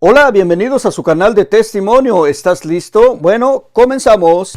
Hola, bienvenidos a su canal de testimonio. ¿Estás listo? Bueno, comenzamos.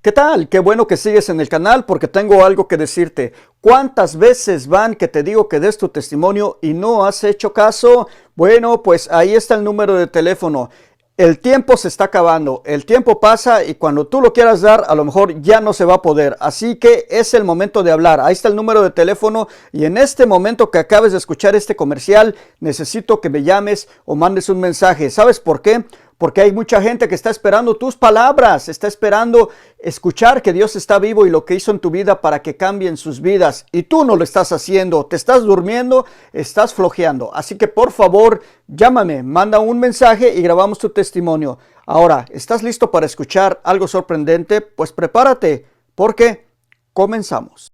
¿Qué tal? Qué bueno que sigues en el canal porque tengo algo que decirte. ¿Cuántas veces van que te digo que des tu testimonio y no has hecho caso? Bueno, pues ahí está el número de teléfono. El tiempo se está acabando, el tiempo pasa y cuando tú lo quieras dar, a lo mejor ya no se va a poder. Así que es el momento de hablar. Ahí está el número de teléfono y en este momento que acabes de escuchar este comercial, necesito que me llames o mandes un mensaje. ¿Sabes por qué? Porque hay mucha gente que está esperando tus palabras, está esperando escuchar que Dios está vivo y lo que hizo en tu vida para que cambien sus vidas. Y tú no lo estás haciendo, te estás durmiendo, estás flojeando. Así que por favor, llámame, manda un mensaje y grabamos tu testimonio. Ahora, ¿estás listo para escuchar algo sorprendente? Pues prepárate, porque comenzamos.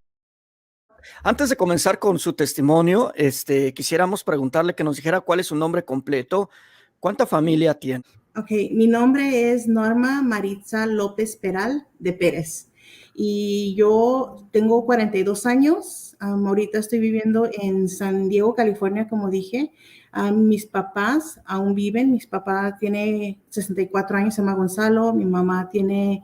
Antes de comenzar con su testimonio, quisiéramos preguntarle que nos dijera cuál es su nombre completo, cuánta familia tiene. Ok, mi nombre es Norma Maritza López Peral de Pérez y yo tengo 42 años. Ahorita estoy viviendo en San Diego, California, como dije. Mis papás aún viven. Mis papás tiene 64 años, se llama Gonzalo. Mi mamá tiene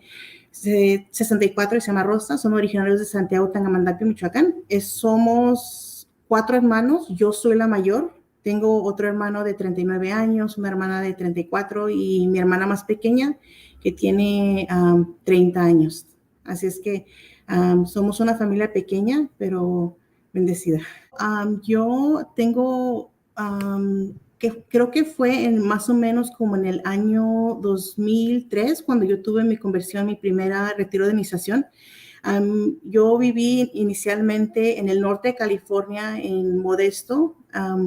64 y se llama Rosa. Son originarios de Santiago, Tangamandapio, Michoacán. Somos 4 hermanos. Yo soy la mayor. Tengo otro hermano de 39 años, una hermana de 34 y mi hermana más pequeña que tiene 30 años. Así es que somos una familia pequeña, pero bendecida. Yo tengo, que creo que fue en más o menos como en el año 2003, cuando yo tuve mi conversión, mi primera retiro de iniciación. Yo viví inicialmente en el norte de California, en Modesto,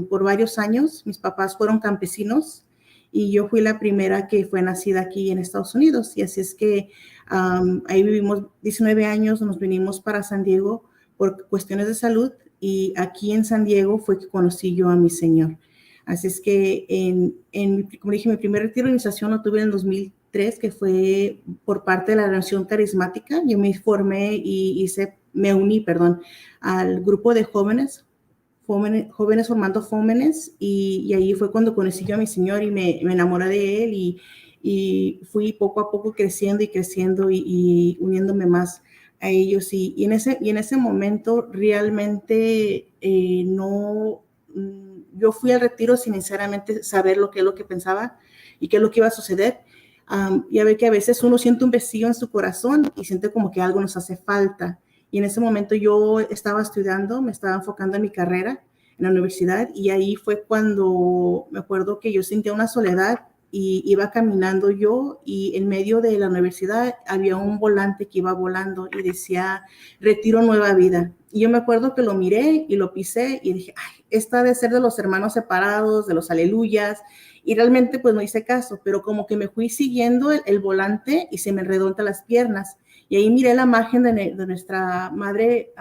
por varios años. Mis papás fueron campesinos y yo fui la primera que fue nacida aquí en Estados Unidos. Y así es que ahí vivimos 19 años, nos vinimos para San Diego por cuestiones de salud y aquí en San Diego fue que conocí yo a mi Señor. Así es que, como dije, mi primer retiro de iniciación lo tuve en el 2003, que fue por parte de la Nación Carismática. Yo me formé y me uní, al grupo de jóvenes formando jóvenes, y ahí fue cuando conocí yo a mi Señor y me enamoré de Él y fui poco a poco creciendo y uniéndome más a ellos. Y en ese momento realmente no yo fui al retiro sin sinceramente saber lo que es lo que pensaba y qué es lo que iba a suceder. Ya ve que a veces uno siente un vacío en su corazón y siente como que algo nos hace falta. Y en ese momento yo estaba estudiando, me estaba enfocando en mi carrera en la universidad y ahí fue cuando me acuerdo que yo sentía una soledad y iba caminando yo y en medio de la universidad había un volante que iba volando y decía Retiro Nueva Vida. Y yo me acuerdo que lo miré y lo pisé y dije, ay, esta debe ser de los hermanos separados, de los aleluyas. Y realmente pues no hice caso, pero como que me fui siguiendo el volante y se me enredó entre las piernas. Y ahí miré la imagen de nuestra Madre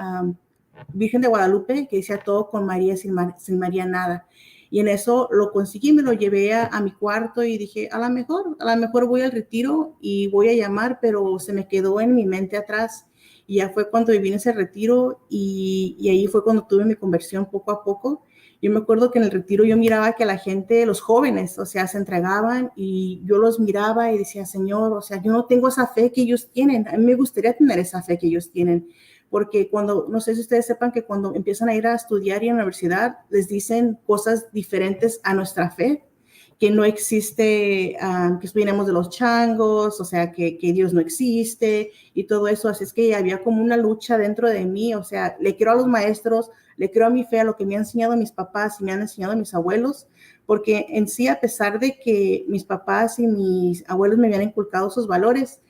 Virgen de Guadalupe que decía todo con María, sin María nada. Y en eso lo conseguí, me lo llevé a mi cuarto y dije, a lo mejor voy al retiro y voy a llamar, pero se me quedó en mi mente atrás. Y ya fue cuando viví en ese retiro y ahí fue cuando tuve mi conversión poco a poco. Yo me acuerdo que en el retiro yo miraba que la gente, los jóvenes, o sea, se entregaban y yo los miraba y decía, Señor, o sea, yo no tengo esa fe que ellos tienen. A mí me gustaría tener esa fe que ellos tienen. Porque no sé si ustedes sepan que cuando empiezan a ir a estudiar y a la universidad, les dicen cosas diferentes a nuestra fe, que no existe, que venimos de los changos, o sea, que Dios no existe y todo eso. Así es que había como una lucha dentro de mí, o sea, le quiero a los maestros, le creo a mi fe, a lo que me han enseñado mis papás y me han enseñado mis abuelos, porque en sí, a pesar de que mis papás y mis abuelos me habían inculcado sus valores,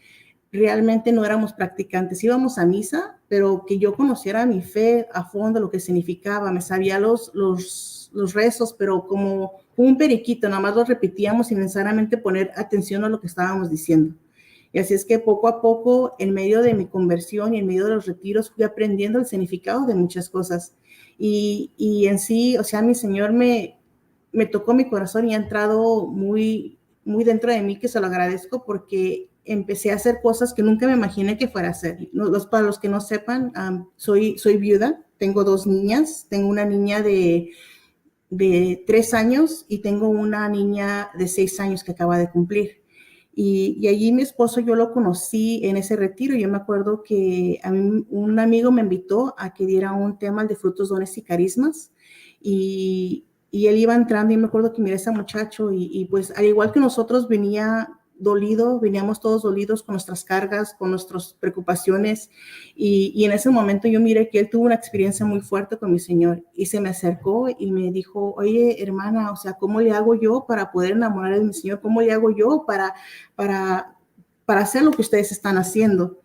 realmente no éramos practicantes. Íbamos a misa, pero que yo conociera mi fe a fondo, lo que significaba. Me sabía los rezos, pero como un periquito, nada más los repetíamos sin necesariamente poner atención a lo que estábamos diciendo. Y así es que poco a poco, en medio de mi conversión y en medio de los retiros, fui aprendiendo el significado de muchas cosas. Y en sí, o sea, mi Señor me tocó mi corazón y ha entrado muy, muy dentro de mí, que se lo agradezco porque empecé a hacer cosas que nunca me imaginé que fuera a hacer. Para los que no sepan, soy viuda, tengo 2 niñas, tengo una niña de 3 años y tengo una niña de 6 años que acaba de cumplir. Y allí mi esposo yo lo conocí en ese retiro. Yo me acuerdo que a mí un amigo me invitó a que diera un tema de frutos, dones y carismas. Y él iba entrando y me acuerdo que miré a ese muchacho y pues al igual que nosotros venía dolido, veníamos todos dolidos con nuestras cargas, con nuestras preocupaciones y en ese momento yo miré que él tuvo una experiencia muy fuerte con mi Señor y se me acercó y me dijo, oye hermana, o sea, ¿cómo le hago yo para poder enamorar de mi Señor? ¿Cómo le hago yo para, para hacer lo que ustedes están haciendo?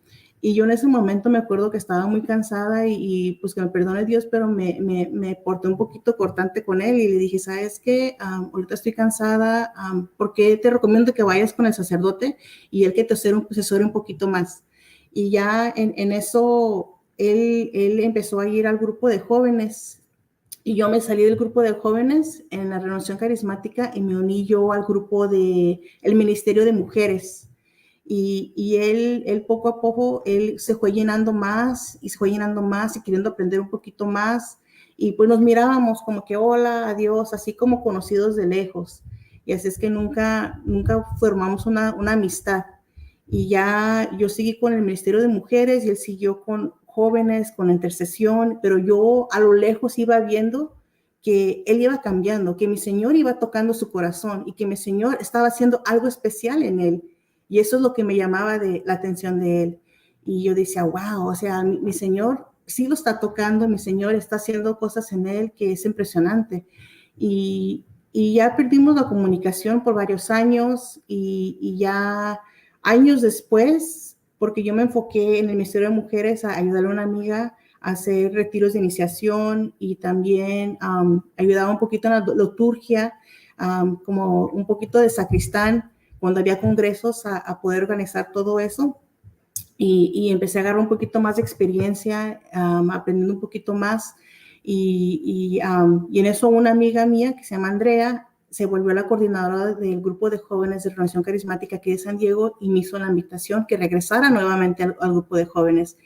Y yo en ese momento me acuerdo que estaba muy cansada y pues que me perdone Dios, pero me porté un poquito cortante con él y le dije, ¿sabes qué? Ahorita estoy cansada, ¿por qué te recomiendo que vayas con el sacerdote y él que te asesore un poquito más? Y ya en eso él empezó a ir al grupo de jóvenes y yo me salí del grupo de jóvenes en la renovación carismática y me uní yo al grupo de el Ministerio de Mujeres. Y él poco a poco, él se fue llenando más y se fue llenando más y queriendo aprender un poquito más. Y pues nos mirábamos como que hola, adiós, así como conocidos de lejos. Y así es que nunca formamos una amistad. Y ya yo seguí con el Ministerio de Mujeres y él siguió con jóvenes, con la intercesión, pero yo a lo lejos iba viendo que él iba cambiando, que mi Señor iba tocando su corazón y que mi Señor estaba haciendo algo especial en él. Y eso es lo que me llamaba la atención de él. Y yo decía, wow, o sea, mi Señor sí lo está tocando, mi Señor está haciendo cosas en él que es impresionante. Y ya perdimos la comunicación por varios años y ya años después, porque yo me enfoqué en el Ministerio de Mujeres a ayudarle a una amiga a hacer retiros de iniciación y también ayudaba un poquito en la liturgia, como un poquito de sacristán cuando había congresos a poder organizar todo eso. Y empecé a agarrar un poquito más de experiencia, aprendiendo un poquito más. Y en eso una amiga mía que se llama Andrea se volvió la coordinadora del grupo de jóvenes de Renovación Carismática aquí de San Diego y me hizo la invitación que regresara nuevamente al grupo de jóvenes.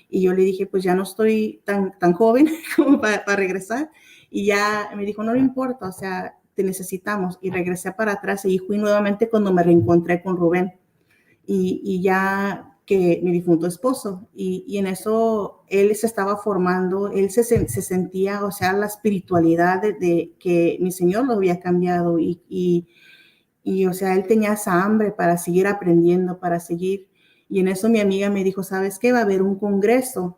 Y yo le dije, pues ya no estoy tan joven como para regresar. Y ya me dijo, no le importa, o sea, te necesitamos. Y regresé para atrás y fui nuevamente cuando me reencontré con Rubén. Y ya que mi difunto esposo. Y en eso él se estaba formando, él se sentía, o sea, la espiritualidad de que mi Señor lo había cambiado y, o sea, él tenía esa hambre para seguir aprendiendo, para seguir. Y en eso mi amiga me dijo, ¿sabes qué? Va a haber un congreso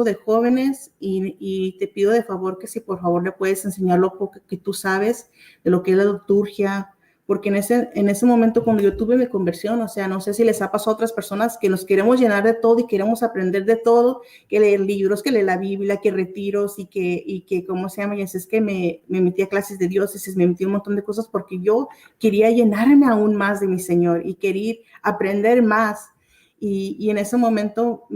de jóvenes y te pido de favor que si por favor le puedes enseñar lo poco que tú sabes de lo que es la liturgia, porque en ese momento cuando yo tuve mi conversión, o sea, no sé si les ha pasado a otras personas que nos queremos llenar de todo y queremos aprender de todo, que leer libros, que leer la Biblia, que retiros y que ¿cómo se llama? Y así es que me metí a clases de diócesis, me metí a un montón de cosas porque yo quería llenarme aún más de mi Señor y quería aprender más. Y en ese momento,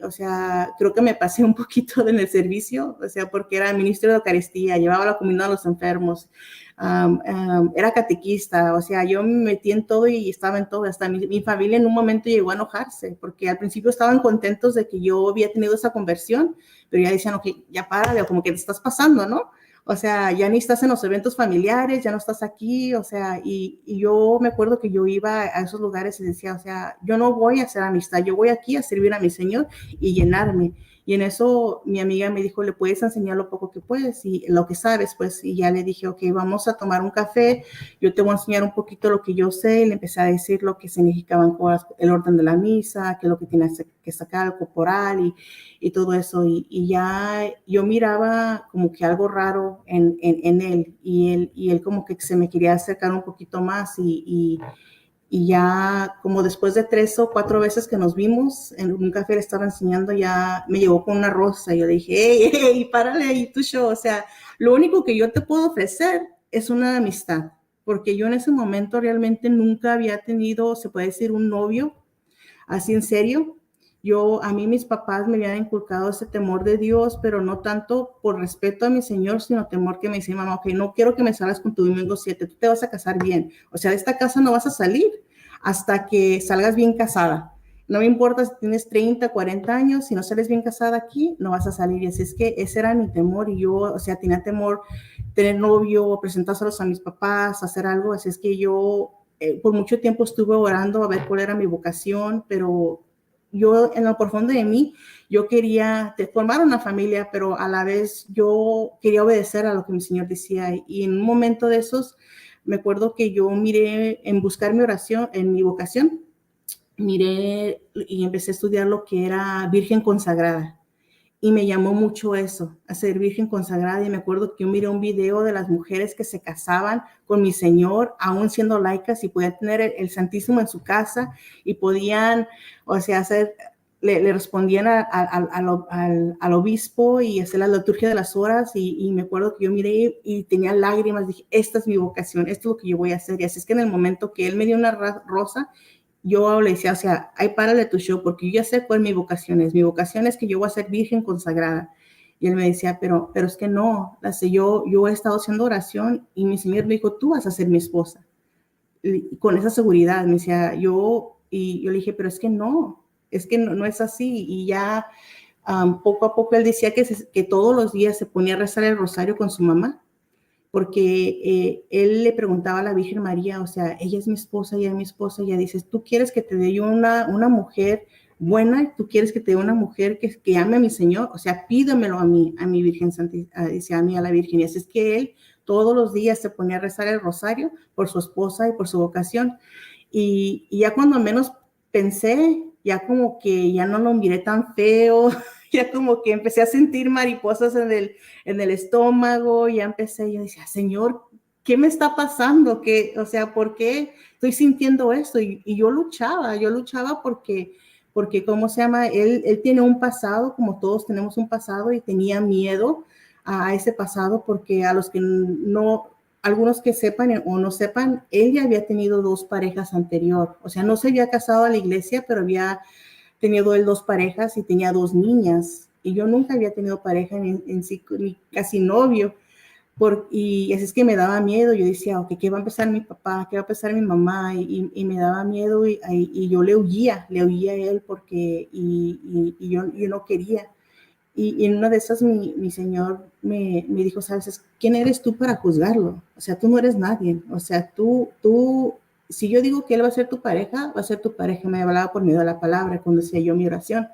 o sea, creo que me pasé un poquito en el servicio, o sea, porque era ministro de Eucaristía, llevaba la comunión a los enfermos, era catequista, o sea, yo me metí en todo y estaba en todo, hasta mi familia en un momento llegó a enojarse, porque al principio estaban contentos de que yo había tenido esa conversión, pero ya decían, ok, ya párale, como que te estás pasando, ¿no? O sea, ya ni estás en los eventos familiares, ya no estás aquí, o sea, y yo me acuerdo que yo iba a esos lugares y decía, o sea, yo no voy a hacer amistad, yo voy aquí a servir a mi Señor y llenarme. Y en eso mi amiga me dijo, le puedes enseñar lo poco que puedes y lo que sabes, pues, y ya le dije, ok, vamos a tomar un café, yo te voy a enseñar un poquito lo que yo sé, y le empecé a decir lo que significaban el orden de la misa, que es lo que tienes que sacar, el corporal y todo eso, y ya yo miraba como que algo raro en él, y él como que se me quería acercar un poquito más, y ya como después de 3 o 4 veces que nos vimos, en un café le estaba enseñando, ya me llevó con una rosa, y yo le dije, hey, párale ahí tu show, o sea, lo único que yo te puedo ofrecer es una amistad, porque yo en ese momento realmente nunca había tenido, se puede decir, un novio, así en serio, A mí mis papás me habían inculcado ese temor de Dios, pero no tanto por respeto a mi Señor, sino temor que me decía, mamá, ok, no quiero que me salgas con tu domingo 7, tú te vas a casar bien. O sea, de esta casa no vas a salir hasta que salgas bien casada. No me importa si tienes 30, 40 años, si no sales bien casada aquí, no vas a salir. Y así es que ese era mi temor y yo, o sea, tenía temor tener novio, presentárselos a mis papás, hacer algo. Así es que yo por mucho tiempo estuve orando a ver cuál era mi vocación, pero yo en lo profundo de mí, yo quería formar una familia, pero a la vez yo quería obedecer a lo que mi Señor decía. Y en un momento de esos, me acuerdo que yo miré en buscar mi oración, en mi vocación, miré y empecé a estudiar lo que era Virgen consagrada. Y me llamó mucho eso, a ser virgen consagrada. Y me acuerdo que yo miré un video de las mujeres que se casaban con mi Señor, aún siendo laicas, y podían tener el Santísimo en su casa y podían, o sea, le respondían al obispo y hacer la liturgia de las horas. Y me acuerdo que yo miré y tenía lágrimas. Dije, esta es mi vocación, esto es lo que yo voy a hacer. Y así es que en el momento que él me dio una rosa, yo le decía, o sea, ahí párale tu show, porque yo ya sé cuál mi vocación es. Mi vocación es que yo voy a ser virgen consagrada. Y él me decía, pero es que no, yo he estado haciendo oración y mi Señor me dijo, tú vas a ser mi esposa. Y con esa seguridad, me decía, y yo le dije, pero es que no es así. Y ya poco a poco él decía que todos los días se ponía a rezar el rosario con su mamá, porque él le preguntaba a la Virgen María, o sea, ella es mi esposa, ella es mi esposa, ella dice, tú quieres que te dé yo una mujer buena, tú quieres que te dé una mujer que ame a mi Señor, o sea, pídemelo a mi Virgen Santísima, dice a mí, a la Virgen. Y así es que él todos los días se ponía a rezar el rosario por su esposa y por su vocación. Y ya cuando menos pensé, ya como que ya no lo miré tan feo, ya como que empecé a sentir mariposas en el estómago, ya empecé, yo decía, Señor, ¿qué me está pasando? O sea, ¿por qué estoy sintiendo esto? Y yo luchaba porque, ¿cómo se llama? Él tiene un pasado, como todos tenemos un pasado, y tenía miedo a ese pasado, porque a los que no, algunos que sepan o no sepan, él ya había tenido dos parejas anterior, o sea, no se había casado a la iglesia, pero había tenido él dos parejas y tenía dos niñas, y yo nunca había tenido pareja en sí, ni casi novio, y así es que me daba miedo. Yo decía, ok, ¿qué va a empezar mi papá? ¿Qué va a empezar mi mamá? Y me daba miedo, y yo le huía a él, porque, yo no quería. Y en una de esas mi Señor me dijo, ¿sabes? ¿Quién eres tú para juzgarlo? O sea, tú no eres nadie. O sea, si yo digo que él va a ser tu pareja, va a ser tu pareja. Me hablaba por medio de la palabra cuando hacía yo mi oración.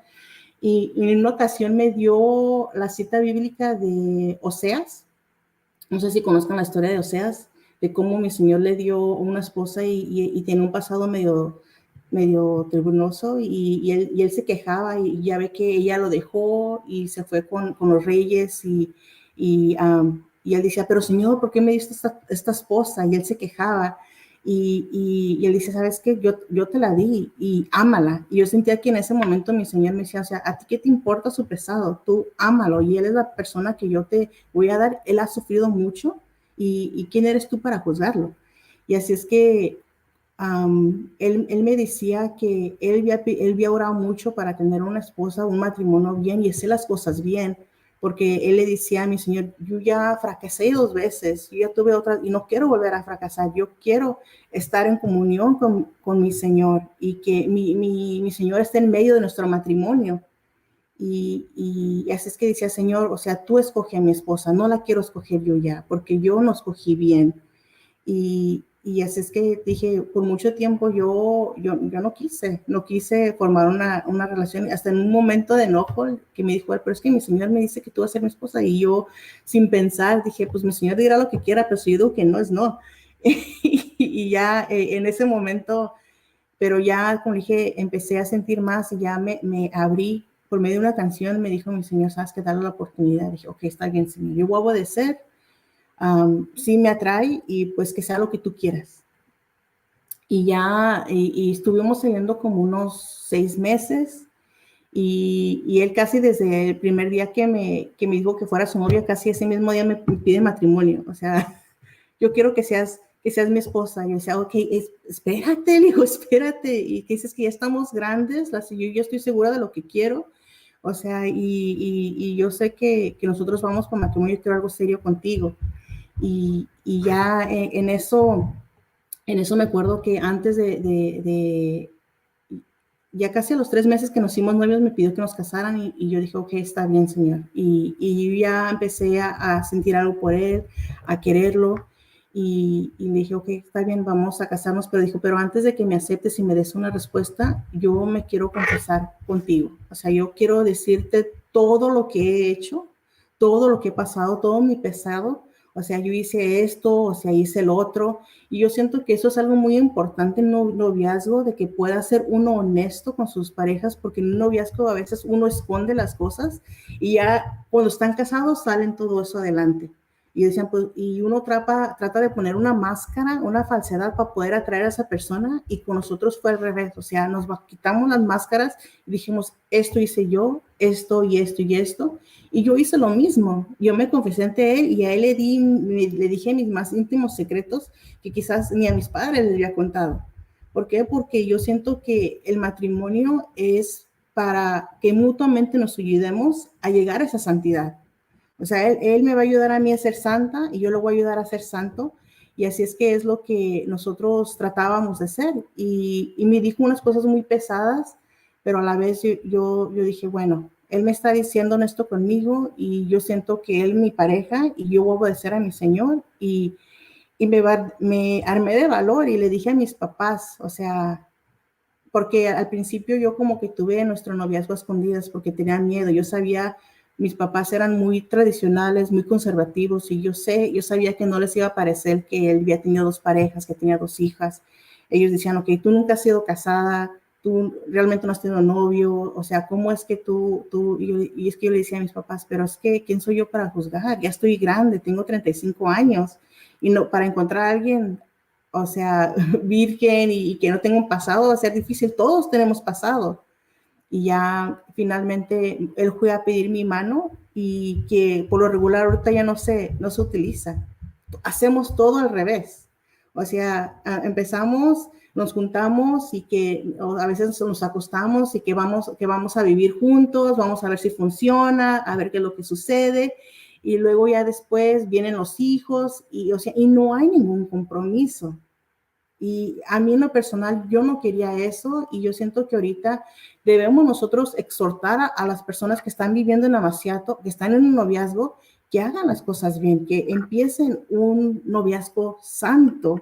Y en una ocasión me dio la cita bíblica de Oseas. No sé si conozcan la historia de Oseas, de cómo mi Señor le dio una esposa y tiene un pasado medio tribunoso, y él se quejaba, y ya ve que ella lo dejó y se fue con los reyes, y él decía, pero Señor, ¿por qué me diste esta esposa? Y él se quejaba, y él dice, ¿sabes qué? Yo te la di y ámala. Y yo sentía que en ese momento mi Señor me decía, o sea, ¿a ti qué te importa su pesado? Tú ámalo, y él es la persona que yo te voy a dar. Él ha sufrido mucho, y ¿quién eres tú para juzgarlo? Y así es que él me decía que él había orado mucho para tener una esposa, un matrimonio bien y hacer las cosas bien, porque él le decía a mi Señor, yo ya fracasé dos veces, yo ya tuve otra y no quiero volver a fracasar, yo quiero estar en comunión con mi Señor, y que mi Señor esté en medio de nuestro matrimonio. Y así es que decía, Señor, o sea, tú escoge a mi esposa, no la quiero escoger yo ya, porque yo no escogí bien. Y así es que dije, por mucho tiempo yo no quise formar una relación, hasta en un momento de enojo que me dijo, pero es que mi Señor me dice que tú vas a ser mi esposa. Y yo, sin pensar, dije, pues mi Señor dirá lo que quiera, pero si yo digo que no es no. Y ya en ese momento, pero ya, como dije, empecé a sentir más, y ya me abrí por medio de una canción. Me dijo mi Señor, sabes que darle la oportunidad. Dije, ok, está bien, Señor, yo voy a obedecer. Sí me atrae, y pues que sea lo que tú quieras. Y ya, y estuvimos saliendo como unos 6 meses, y él casi desde el primer día que me dijo que fuera su novia, casi ese mismo día me pide matrimonio. O sea, yo quiero que que seas mi esposa. Y yo decía, ok, espérate, le digo, espérate. Y que dices que ya estamos grandes, yo ya estoy segura de lo que quiero. O sea, y yo sé que nosotros vamos con matrimonio, yo quiero algo serio contigo. Y ya en eso me acuerdo que antes ya casi a los 3 meses que nos hicimos novios me pidió que nos casaran y yo dije, ok, está bien, Señor. Y yo ya empecé a sentir algo por él, a quererlo. Y le dije, ok, está bien, vamos a casarnos. Pero dijo, pero antes de que me aceptes y me des una respuesta, yo me quiero confesar contigo. O sea, yo quiero decirte todo lo que he hecho, todo lo que he pasado, todo mi pesado. O sea, yo hice esto, o sea, hice el otro. Y yo siento que eso es algo muy importante en un noviazgo, de que pueda ser uno honesto con sus parejas, porque en un noviazgo a veces uno esconde las cosas y ya cuando están casados salen todo eso adelante. Y decían, pues, y uno trata de poner una máscara, una falsedad para poder atraer a esa persona, y con nosotros fue al revés. O sea, quitamos las máscaras y dijimos, esto hice yo, esto y esto y esto. Y yo hice lo mismo. Yo me confesé ante él y a él le dije mis más íntimos secretos que quizás ni a mis padres les había contado. ¿Por qué? Porque yo siento que el matrimonio es para que mutuamente nos ayudemos a llegar a esa santidad. O sea, él me va a ayudar a mí a ser santa y yo lo voy a ayudar a ser santo. Y así es que es lo que nosotros tratábamos de ser. Y me dijo unas cosas muy pesadas, pero a la vez yo dije, bueno, él me está diciendo esto conmigo y yo siento que él es mi pareja y yo voy a obedecer a mi Señor. Y me armé de valor y le dije a mis papás, o sea, porque al principio yo como que tuve nuestro noviazgo a escondidas porque tenía miedo. Yo sabía, mis papás eran muy tradicionales, muy conservativos, y yo sabía que no les iba a parecer que él había tenido 2 parejas, que tenía 2 hijas. Ellos decían, ok, tú nunca has sido casada, tú realmente no has tenido novio, o sea, ¿cómo es que y es que yo le decía a mis papás, pero es que, ¿quién soy yo para juzgar? Ya estoy grande, tengo 35 años, y no, para encontrar a alguien, o sea, virgen y que no tenga un pasado, va a ser difícil. Todos tenemos pasado. Y ya finalmente él fue a pedir mi mano, y que por lo regular ahorita ya no se utiliza. Hacemos todo al revés. O sea, empezamos, nos juntamos y que a veces nos acostamos y que vamos a vivir juntos, vamos a ver si funciona, a ver qué es lo que sucede. Y luego ya después vienen los hijos o sea, y no hay ningún compromiso. Y a mí en lo personal, yo no quería eso, y yo siento que ahorita debemos nosotros exhortar a las personas que están viviendo en Amaciato, que están en un noviazgo, que hagan las cosas bien, que empiecen un noviazgo santo,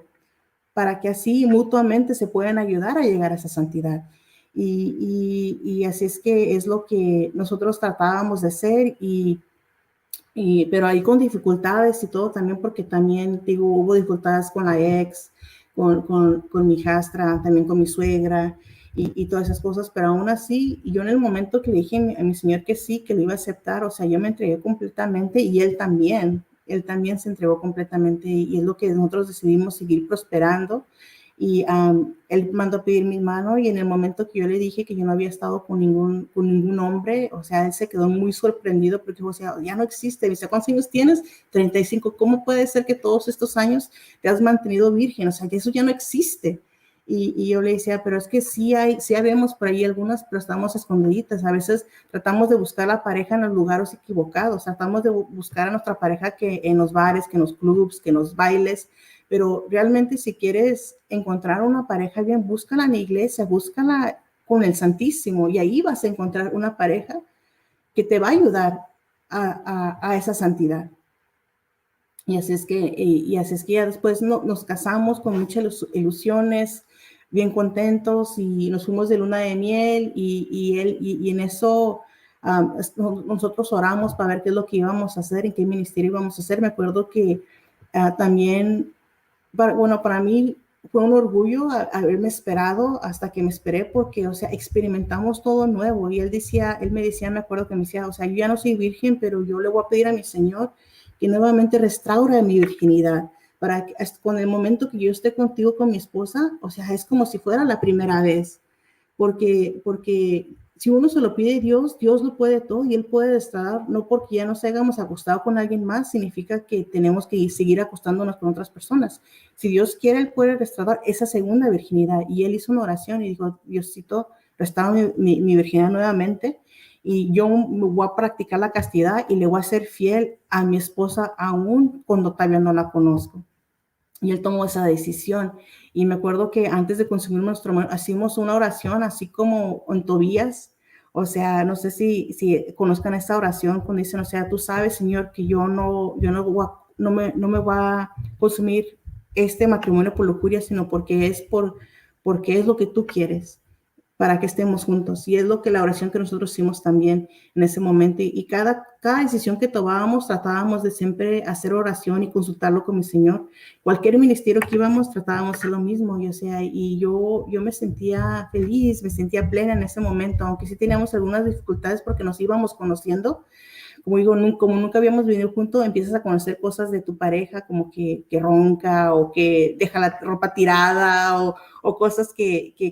para que así mutuamente se puedan ayudar a llegar a esa santidad. Y así es que es lo que nosotros tratábamos de hacer, pero ahí con dificultades y todo también, porque también, digo, hubo dificultades con la ex, con mi hijastra, también con mi suegra y todas esas cosas, pero aún así, yo en el momento que le dije a mi Señor que sí, que lo iba a aceptar, o sea, yo me entregué completamente, y él también se entregó completamente, y es lo que nosotros decidimos seguir prosperando. Y él mandó a pedir mi mano, y en el momento que yo le dije que yo no había estado con ningún hombre, o sea, él se quedó muy sorprendido porque dijo, o sea, ya no existe. Dice, ¿cuántos años tienes? 35. ¿Cómo puede ser que todos estos años te has mantenido virgen? O sea, que eso ya no existe. Y yo le decía, pero es que sí habemos por ahí algunas, pero estamos escondiditas. A veces tratamos de buscar a la pareja en los lugares equivocados, tratamos de buscar a nuestra pareja que en los bares, que en los clubs, que en los bailes, pero realmente si quieres encontrar una pareja bien, búscala en la iglesia, búscala con el Santísimo, y ahí vas a encontrar una pareja que te va a ayudar a esa santidad. Y así es que ya después nos casamos con muchas ilusiones, bien contentos, y nos fuimos de luna de miel, y en eso nosotros oramos para ver qué es lo que íbamos a hacer, en qué ministerio íbamos a hacer. Me acuerdo que también, para mí fue un orgullo haberme esperado hasta que me esperé, porque, o sea, experimentamos todo nuevo. Y él me decía, me acuerdo que me decía, o sea, yo ya no soy virgen, pero yo le voy a pedir a mi Señor que nuevamente restaure mi virginidad, para que con el momento que yo esté contigo, con mi esposa, o sea, es como si fuera la primera vez, porque si uno se lo pide a Dios, Dios lo puede todo y Él puede destrabar. No porque ya nos hayamos acostado con alguien más, significa que tenemos que seguir acostándonos con otras personas. Si Dios quiere, Él puede restaurar esa segunda virginidad. Y Él hizo una oración y dijo, Diosito, restaura mi virginidad nuevamente y yo me voy a practicar la castidad y le voy a ser fiel a mi esposa aún cuando todavía no la conozco. Y él tomó esa decisión. Y me acuerdo que antes de consumir nuestro amor, hacíamos una oración así como en Tobías. O sea, no sé si conozcan esta oración cuando dicen, o sea, tú sabes, Señor, que yo no me voy a consumir este matrimonio por lujuria, sino porque es lo que tú quieres para que estemos juntos. Y es lo que la oración que nosotros hicimos también en ese momento. Y cada decisión que tomábamos, tratábamos de siempre hacer oración y consultarlo con mi Señor. Cualquier ministerio que íbamos, tratábamos de hacer lo mismo. Y, o sea, y yo me sentía feliz, me sentía plena en ese momento, aunque sí teníamos algunas dificultades porque nos íbamos conociendo. Como digo, como nunca habíamos vivido juntos, empiezas a conocer cosas de tu pareja, como que ronca o que deja la ropa tirada o cosas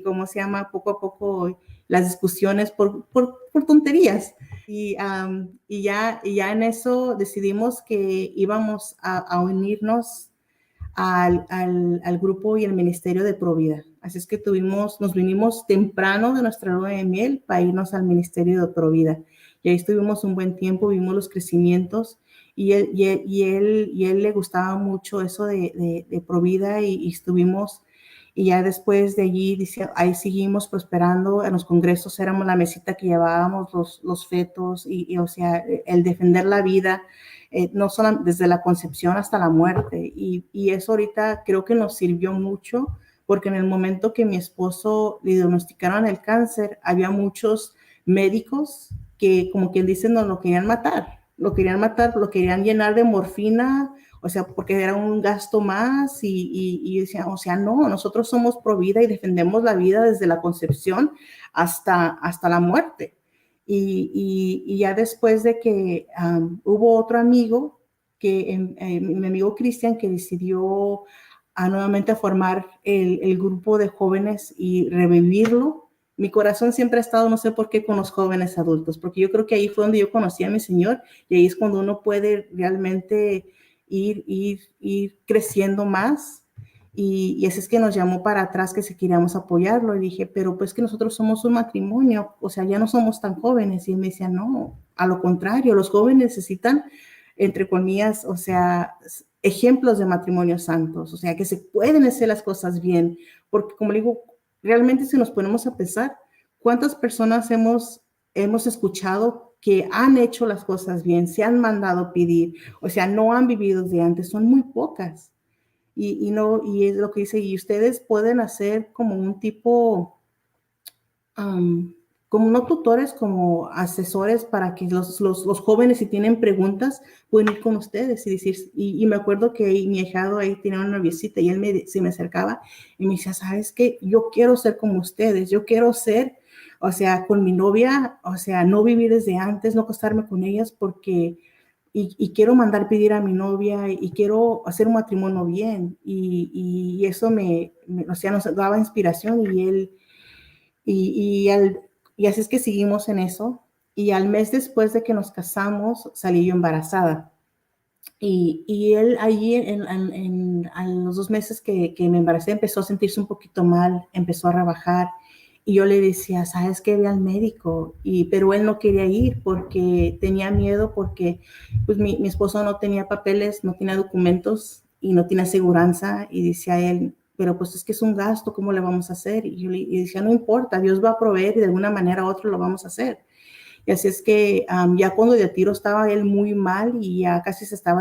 ¿cómo se llama? Poco a poco las discusiones por tonterías. Y ya en eso decidimos que íbamos a unirnos al grupo y el ministerio de Provida. Así es que nos vinimos temprano de nuestra luna de miel para irnos al ministerio de Provida. Y ahí estuvimos un buen tiempo, vimos los crecimientos y él le gustaba mucho eso de Provida y estuvimos, y ya después de allí, dice, ahí seguimos prosperando, en los congresos éramos la mesita que llevábamos los fetos y o sea, el defender la vida, no solo desde la concepción hasta la muerte. Y eso ahorita creo que nos sirvió mucho, porque en el momento que mi esposo le diagnosticaron el cáncer, había muchos médicos que, como quien dice, nos lo querían matar, lo querían llenar de morfina, o sea, porque era un gasto más y decían, o sea, no, nosotros somos pro vida y defendemos la vida desde la concepción hasta la muerte. Y ya después de que hubo otro amigo, mi amigo Cristian, que decidió nuevamente a formar el grupo de jóvenes y revivirlo. Mi corazón siempre ha estado, no sé por qué, con los jóvenes adultos, porque yo creo que ahí fue donde yo conocí a mi Señor y ahí es cuando uno puede realmente ir creciendo más. Y así es que nos llamó para atrás que si queríamos apoyarlo y dije, pero pues que nosotros somos un matrimonio, o sea, ya no somos tan jóvenes. Y él me decía, no, a lo contrario, los jóvenes necesitan, entre comillas, o sea, ejemplos de matrimonios santos, o sea, que se pueden hacer las cosas bien, porque como le digo, realmente si nos ponemos a pensar, ¿cuántas personas hemos escuchado que han hecho las cosas bien, se han mandado pedir, o sea, no han vivido de antes? Son muy pocas. Y es lo que dice, y ustedes pueden hacer como un tipo, como no tutores, como asesores para que los jóvenes, si tienen preguntas, pueden ir con ustedes y decir, y me acuerdo que mi ahijado ahí tenía una noviecita y él se me acercaba y me decía, ¿sabes qué? Yo quiero ser como ustedes, yo quiero ser, o sea, con mi novia, o sea, no vivir desde antes, no acostarme con ellas porque y quiero mandar pedir a mi novia y quiero hacer un matrimonio bien. Y eso o sea, nos daba inspiración y, al, y así es que seguimos en eso. Y al mes después de que nos casamos, salí yo embarazada. Y él allí, a los 2 meses que me embaracé, empezó a sentirse un poquito mal, empezó a rebajar. Y yo le decía, ¿sabes qué? Ve al médico. Pero él no quería ir porque tenía miedo, porque pues mi esposo no tenía papeles, no tenía documentos y no tiene aseguranza. Y decía él, pero pues es que es un gasto, ¿cómo le vamos a hacer? Y yo le decía, no importa, Dios va a proveer y de alguna manera u otra lo vamos a hacer. Y así es que ya cuando de tiro estaba él muy mal y ya casi se estaba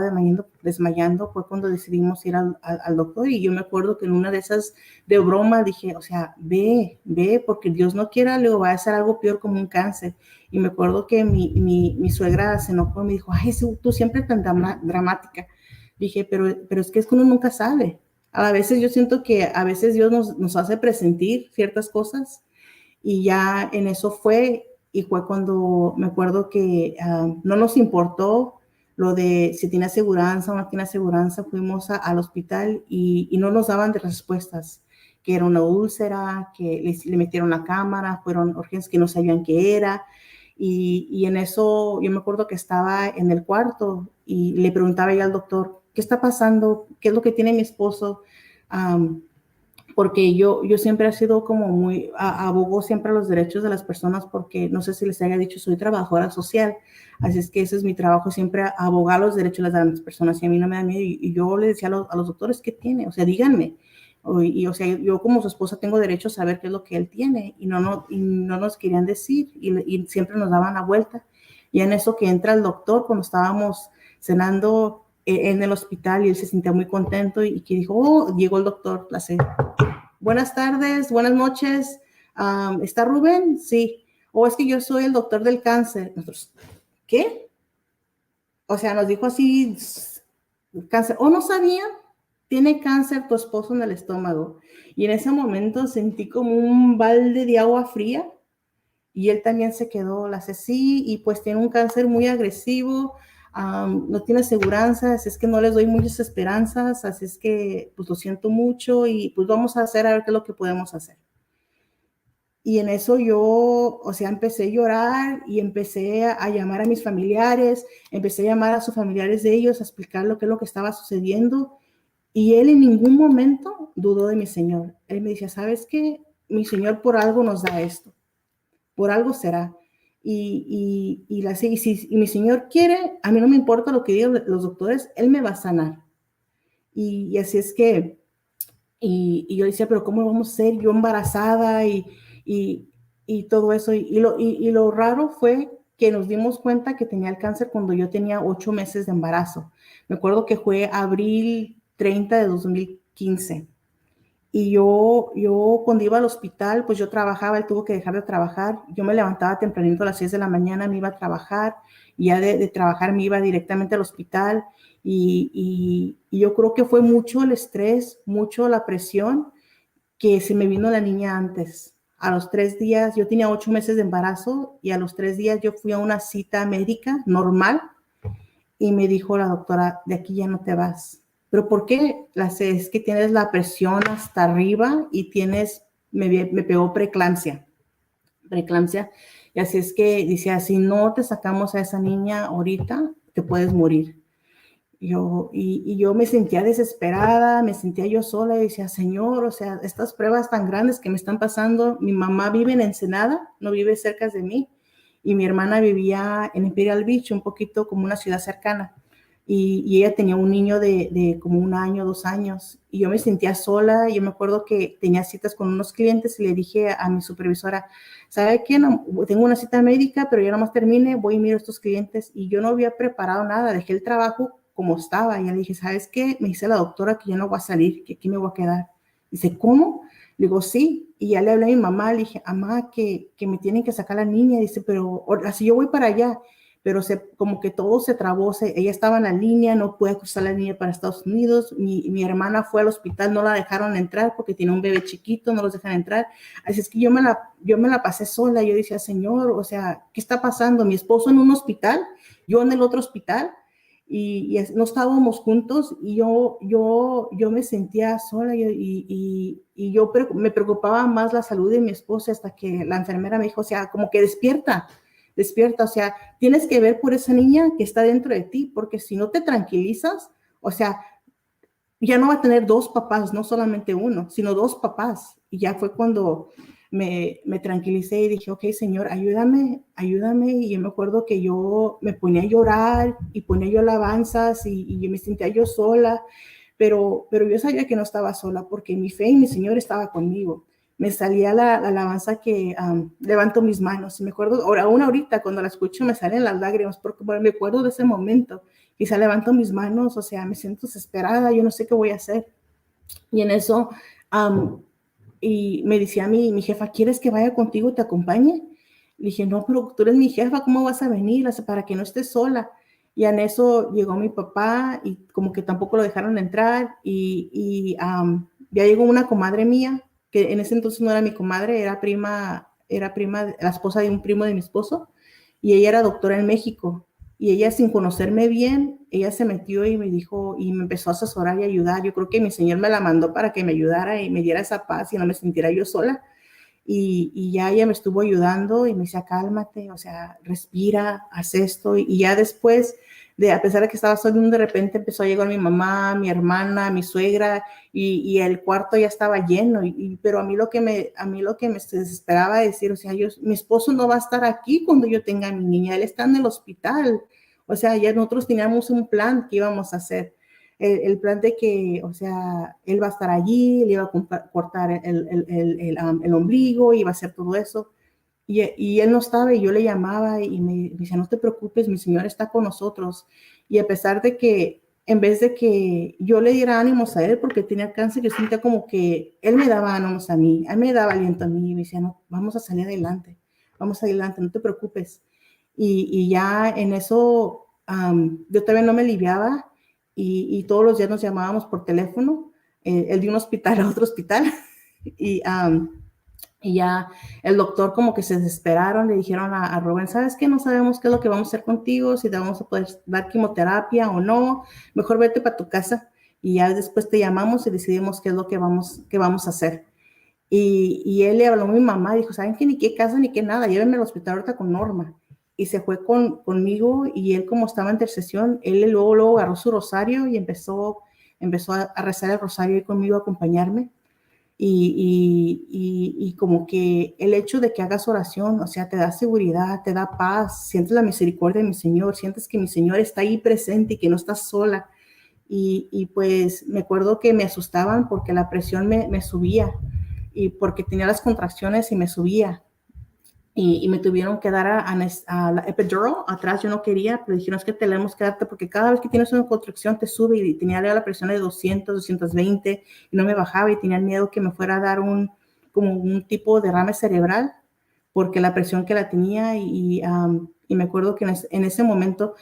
desmayando, fue cuando decidimos ir al doctor. Y yo me acuerdo que en una de esas de broma dije, o sea, ve, porque Dios no quiera, luego va a ser algo peor como un cáncer. Y me acuerdo que mi suegra se enojó y me dijo, ay, tú siempre tan dramática. Dije, pero es que uno nunca sabe. A veces yo siento que a veces Dios nos hace presentir ciertas cosas y ya en eso fue cuando me acuerdo que no nos importó lo de si tiene aseguranza o no tiene aseguranza, fuimos al hospital y no nos daban de respuestas. que era una úlcera, que le metieron la cámara, fueron urgencias que no sabían qué era. Y en eso yo me acuerdo que estaba en el cuarto y le preguntaba ya al doctor, ¿qué está pasando? ¿Qué es lo que tiene mi esposo? Porque yo siempre he sido como muy, abogo siempre a los derechos de las personas porque no sé si les haya dicho, soy trabajadora social, así es que ese es mi trabajo, siempre abogar los derechos de las personas y a mí no me da miedo y yo le decía a los doctores, ¿qué tiene? O sea, díganme. O sea, yo como su esposa tengo derecho a saber qué es lo que él tiene y no nos querían decir y siempre nos daban la vuelta. Y en eso que entra el doctor cuando estábamos cenando en el hospital y él se sentía muy contento y que dijo, oh, llegó el doctor, la sé. Buenas tardes, buenas noches. ¿Está Rubén? Sí. O es que yo soy el doctor del cáncer. Nosotros, ¿qué? O sea, nos dijo así, cáncer. ¿O no sabían? Tiene cáncer tu esposo en el estómago. Y en ese momento sentí como un balde de agua fría y él también se quedó, la sé, sí, y pues tiene un cáncer muy agresivo, no tiene aseguranza, así es que no les doy muchas esperanzas, así es que pues lo siento mucho y pues vamos a hacer a ver qué es lo que podemos hacer. Y en eso yo, o sea, empecé a llorar y empecé a llamar a mis familiares, empecé a llamar a sus familiares de ellos, a explicar lo que es lo que estaba sucediendo. Y él en ningún momento dudó de mi Señor. Él me decía, ¿sabes qué? Mi Señor por algo nos da esto, por algo será. Y mi Señor quiere, a mí no me importa lo que digan los doctores, Él me va a sanar. Y así es que, y yo decía, pero ¿cómo vamos a ser yo embarazada y, y todo eso? Lo raro fue que nos dimos cuenta que tenía el cáncer cuando yo tenía 8 meses de embarazo. Me acuerdo que fue abril 30 de 2015. Y yo cuando iba al hospital, pues yo trabajaba, él tuvo que dejar de trabajar. Yo me levantaba tempranito a las 6 de la mañana, me iba a trabajar, y ya de trabajar me iba directamente al hospital. Y yo creo que fue mucho el estrés, mucho la presión, que se me vino la niña antes. A los 3 días, yo tenía 8 meses de embarazo, y a los 3 días yo fui a una cita médica normal, y me dijo la doctora, de aquí ya no te vas. ¿Pero por qué? Es que tienes la presión hasta arriba y me pegó preeclampsia. Y así es que decía, si no te sacamos a esa niña ahorita, te puedes morir. Yo me sentía desesperada, me sentía yo sola y decía, Señor, o sea, estas pruebas tan grandes que me están pasando, mi mamá vive en Ensenada, no vive cerca de mí, y mi hermana vivía en Imperial Beach, un poquito como una ciudad cercana, y ella tenía un niño de como 1 año, 2 años, y yo me sentía sola. Yo me acuerdo que tenía citas con unos clientes y le dije a mi supervisora, ¿sabe qué? No, tengo una cita médica, pero ya nomás termine, voy y miro a estos clientes, y yo no había preparado nada, dejé el trabajo como estaba, y ya le dije, ¿sabes qué? Me dice la doctora que yo no voy a salir, que aquí me voy a quedar. Dice, ¿cómo? Le digo, sí, y ya le hablé a mi mamá, le dije, mamá, que me tienen que sacar la niña. Dice, pero así yo voy para allá, pero como que todo se trabó, ella estaba en la línea, no puede cruzar la línea para Estados Unidos, mi hermana fue al hospital, no la dejaron entrar porque tiene un bebé chiquito, no los dejan entrar, así es que yo me la pasé sola. Yo decía, Señor, o sea, ¿qué está pasando? Mi esposo en un hospital, yo en el otro hospital, y no estábamos juntos, y yo me sentía sola, y yo me preocupaba más la salud de mi esposa, hasta que la enfermera me dijo, o sea, como que despierta, o sea, tienes que ver por esa niña que está dentro de ti, porque si no te tranquilizas, o sea, ya no va a tener dos papás, no solamente uno, sino dos papás. Y ya fue cuando me tranquilicé y dije, ok, Señor, ayúdame. Y yo me acuerdo que yo me ponía a llorar y ponía yo alabanzas, y yo me sentía yo sola, pero yo sabía que no estaba sola porque mi fe y mi Señor estaba conmigo. Me salía la alabanza que levanto mis manos. Y me acuerdo, aún ahorita cuando la escucho me salen las lágrimas, porque bueno, me acuerdo de ese momento. Quizá levanto mis manos, o sea, me siento desesperada, yo no sé qué voy a hacer. Y en eso, y me decía mi jefa, ¿quieres que vaya contigo y te acompañe? Le dije, no, pero tú eres mi jefa, ¿cómo vas a venir? Para que no estés sola. Y en eso llegó mi papá y como que tampoco lo dejaron entrar, y ya llegó una comadre mía, que en ese entonces no era mi comadre, era prima, la esposa de un primo de mi esposo, y ella era doctora en México. Y ella, sin conocerme bien, ella se metió y me dijo, y me empezó a asesorar y ayudar. Yo creo que mi Señor me la mandó para que me ayudara y me diera esa paz y no me sintiera yo sola. Y ya ella me estuvo ayudando y me decía, cálmate, o sea, respira, haz esto. Y ya después, a pesar de que estaba sola, de repente empezó a llegar mi mamá, mi hermana, mi suegra, y el cuarto ya estaba lleno. Pero a mí lo que me desesperaba decir, o sea, mi esposo no va a estar aquí cuando yo tenga a mi niña, él está en el hospital. O sea, ya nosotros teníamos un plan que íbamos a hacer. El plan de que, o sea, él va a estar allí, le iba a cortar el ombligo, iba a hacer todo eso. Y él no estaba y yo le llamaba y me decía, no te preocupes, mi Señor está con nosotros. Y a pesar de que, en vez de que yo le diera ánimos a él porque tenía cáncer, yo sentía como que él me daba ánimos a mí, él me daba aliento a mí y me decía, no, vamos a salir adelante, vamos adelante, no te preocupes. Y ya en eso yo también no me aliviaba y todos los días nos llamábamos por teléfono, el de un hospital a otro hospital. y, y ya el doctor como que se desesperaron, le dijeron a Rubén, ¿sabes qué? No sabemos qué es lo que vamos a hacer contigo, si te vamos a poder dar quimioterapia o no, mejor vete para tu casa y ya después te llamamos y decidimos qué es lo que vamos a hacer. Y él le habló a mi mamá, dijo, ¿saben qué? Ni qué casa ni qué nada, llévenme al hospital ahorita con Norma. Y se fue conmigo y él como estaba en intercesión, él luego agarró su rosario y empezó a rezar el rosario y conmigo a acompañarme. Y como que el hecho de que hagas oración, o sea, te da seguridad, te da paz, sientes la misericordia de mi Señor, sientes que mi Señor está ahí presente y que no estás sola. Y pues me acuerdo que me asustaban porque la presión me subía y porque tenía las contracciones y me subía. Y me tuvieron que dar a la epidural atrás, yo no quería, pero dijeron es que tenemos que darte porque cada vez que tienes una contracción te sube y tenía la presión de 200, 220 y no me bajaba y tenía miedo que me fuera a dar como un tipo de derrame cerebral porque la presión que la tenía y me acuerdo que en ese momento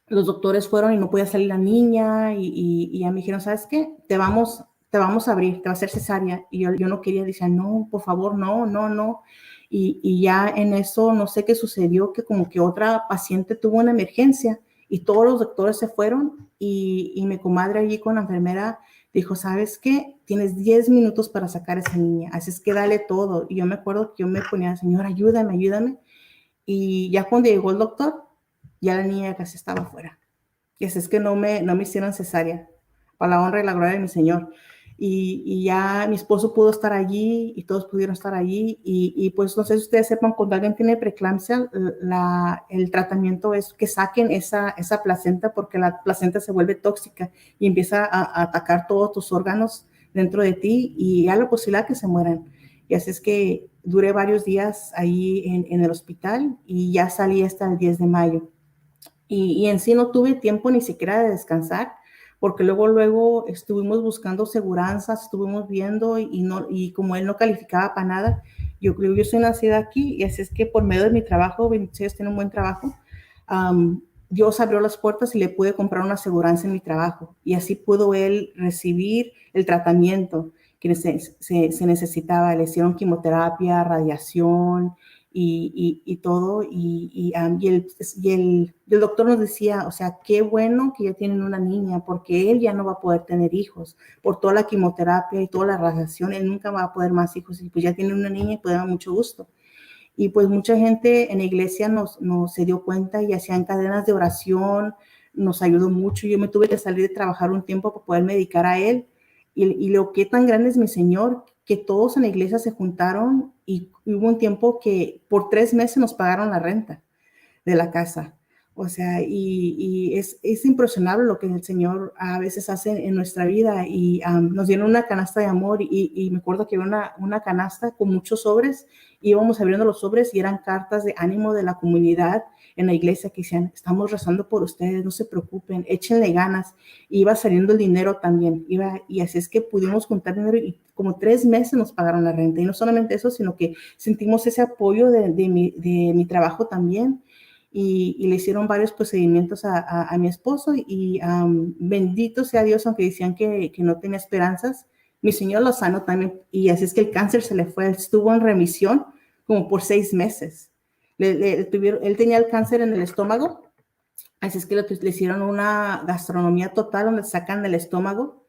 los doctores fueron y no podía salir la niña y ya me dijeron, ¿sabes qué? Te vamos a abrir, te va a hacer cesárea. Y yo no quería, decía, no, por favor, no, no, no. Y ya en eso, no sé qué sucedió, que como que otra paciente tuvo una emergencia y todos los doctores se fueron y mi comadre allí con la enfermera dijo, ¿sabes qué? Tienes 10 minutos para sacar a esa niña, así es que dale todo. Y yo me acuerdo que yo me ponía, Señor, ayúdame, ayúdame. Y ya cuando llegó el doctor, ya la niña casi estaba fuera. Y así es que no me hicieron cesárea, para la honra y la gloria de mi Señor. Y ya mi esposo pudo estar allí y todos pudieron estar allí. Y pues no sé si ustedes sepan, cuando alguien tiene preeclampsia, el tratamiento es que saquen esa placenta porque la placenta se vuelve tóxica y empieza a atacar todos tus órganos dentro de ti y hay la posibilidad que se mueran. Y así es que duré varios días ahí en el hospital y ya salí hasta el 10 de mayo. Y en sí no tuve tiempo ni siquiera de descansar, porque luego estuvimos buscando seguranzas, estuvimos viendo y como él no calificaba para nada, yo soy nacida aquí y así es que por medio de mi trabajo, 26 tiene un buen trabajo, Dios abrió las puertas y le pude comprar una aseguranza en mi trabajo y así pudo él recibir el tratamiento que se necesitaba. Le hicieron quimioterapia, radiación, y todo, y el doctor nos decía, o sea, qué bueno que ya tienen una niña, porque él ya no va a poder tener hijos, por toda la quimioterapia y toda la radiación, él nunca va a poder más hijos, y pues ya tiene una niña y puede dar mucho gusto. Y pues mucha gente en la iglesia nos se dio cuenta y hacían cadenas de oración, nos ayudó mucho. Yo me tuve que salir de trabajar un tiempo para poder dedicar a él. Y lo que tan grande es mi Señor, que todos en la iglesia se juntaron y hubo un tiempo que por 3 meses nos pagaron la renta de la casa. O sea, y es impresionable lo que el Señor a veces hace en nuestra vida y nos dieron una canasta de amor y me acuerdo que había una canasta con muchos sobres, íbamos abriendo los sobres y eran cartas de ánimo de la comunidad en la iglesia que decían, estamos rezando por ustedes, no se preocupen, échenle ganas. Y iba saliendo el dinero también, y así es que pudimos juntar dinero y como 3 meses nos pagaron la renta. Y no solamente eso, sino que sentimos ese apoyo de mi trabajo también. Y le hicieron varios procedimientos a mi esposo y bendito sea Dios, aunque decían que no tenía esperanzas, mi Señor lo sanó también y así es que el cáncer se le fue, estuvo en remisión como por 6 meses. Él tenía el cáncer en el estómago Así es que le hicieron una gastronomía total donde sacan el estómago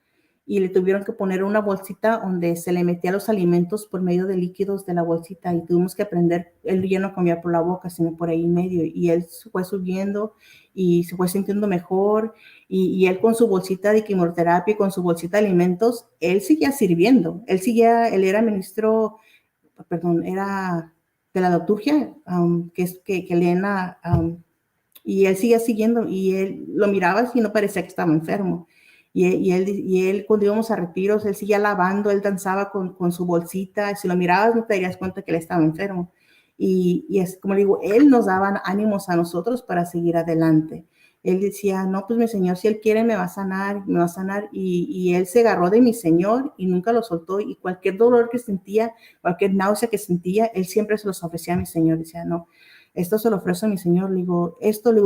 y le tuvieron que poner una bolsita donde se le metía los alimentos por medio de líquidos de la bolsita y tuvimos que aprender, él ya no comía por la boca, sino por ahí en medio y él se fue subiendo y se fue sintiendo mejor y él con su bolsita de quimioterapia y con su bolsita de alimentos, él seguía sirviendo, él era ministro, perdón, era de la liturgia, que leen y él seguía siguiendo y él lo miraba y no parecía que estaba enfermo. Y él cuando íbamos a retiros, él seguía lavando, él danzaba con su bolsita. Si lo mirabas, no te darías cuenta que él estaba enfermo. Y es como le digo, él nos daba ánimos a nosotros para seguir adelante. Él decía, no, pues mi Señor, si Él quiere, me va a sanar, me va a sanar. Y él se agarró de mi Señor y nunca lo soltó. Y cualquier dolor que sentía, cualquier náusea que sentía, él siempre se los ofrecía a mi Señor. Decía, no, esto se lo ofrezco a mi Señor, le digo,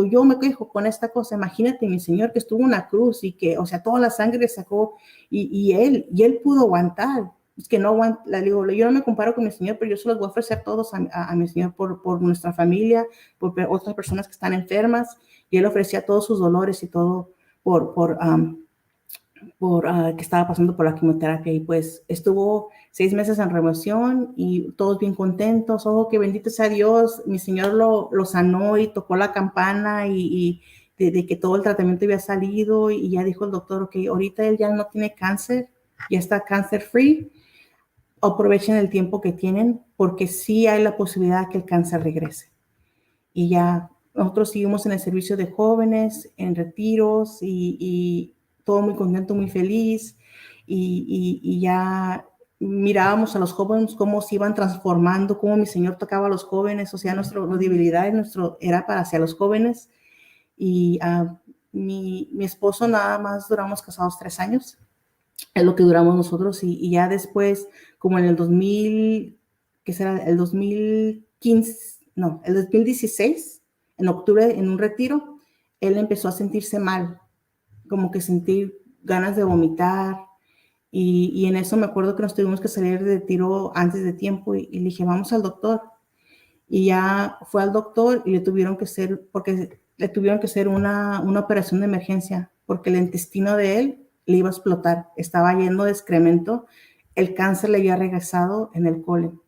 yo me quejo con esta cosa, imagínate mi Señor que estuvo en una cruz y que, o sea, toda la sangre sacó y él pudo aguantar, es que no aguanta, le digo, yo no me comparo con mi Señor, pero yo se los voy a ofrecer todos a mi Señor por nuestra familia, por otras personas que están enfermas, y él ofrecía todos sus dolores y todo que estaba pasando por la quimioterapia y pues estuvo 6 meses en remisión y todos bien contentos. Oh, que bendito sea Dios, mi Señor lo sanó y tocó la campana y de que todo el tratamiento había salido y ya dijo el doctor, ok, ahorita él ya no tiene cáncer, ya está cancer free, aprovechen el tiempo que tienen porque sí hay la posibilidad que el cáncer regrese. Y ya nosotros seguimos en el servicio de jóvenes, en retiros y todo muy contento, muy feliz y ya mirábamos a los jóvenes cómo se iban transformando, cómo mi Señor tocaba a los jóvenes, o sea, nuestra debilidad era para hacia los jóvenes y mi esposo nada más duramos casados 3 años, es lo que duramos nosotros y ya después, como en el 2000, ¿qué será? El 2015, no, el 2016, en octubre, en un retiro, él empezó a sentirse mal, como que sentir ganas de vomitar y en eso me acuerdo que nos tuvimos que salir de retiro antes de tiempo y le dije, vamos al doctor. Y ya fue al doctor y le tuvieron que hacer una operación de emergencia porque el intestino de él le iba a explotar, estaba lleno de excremento, el cáncer le había regresado en el colon.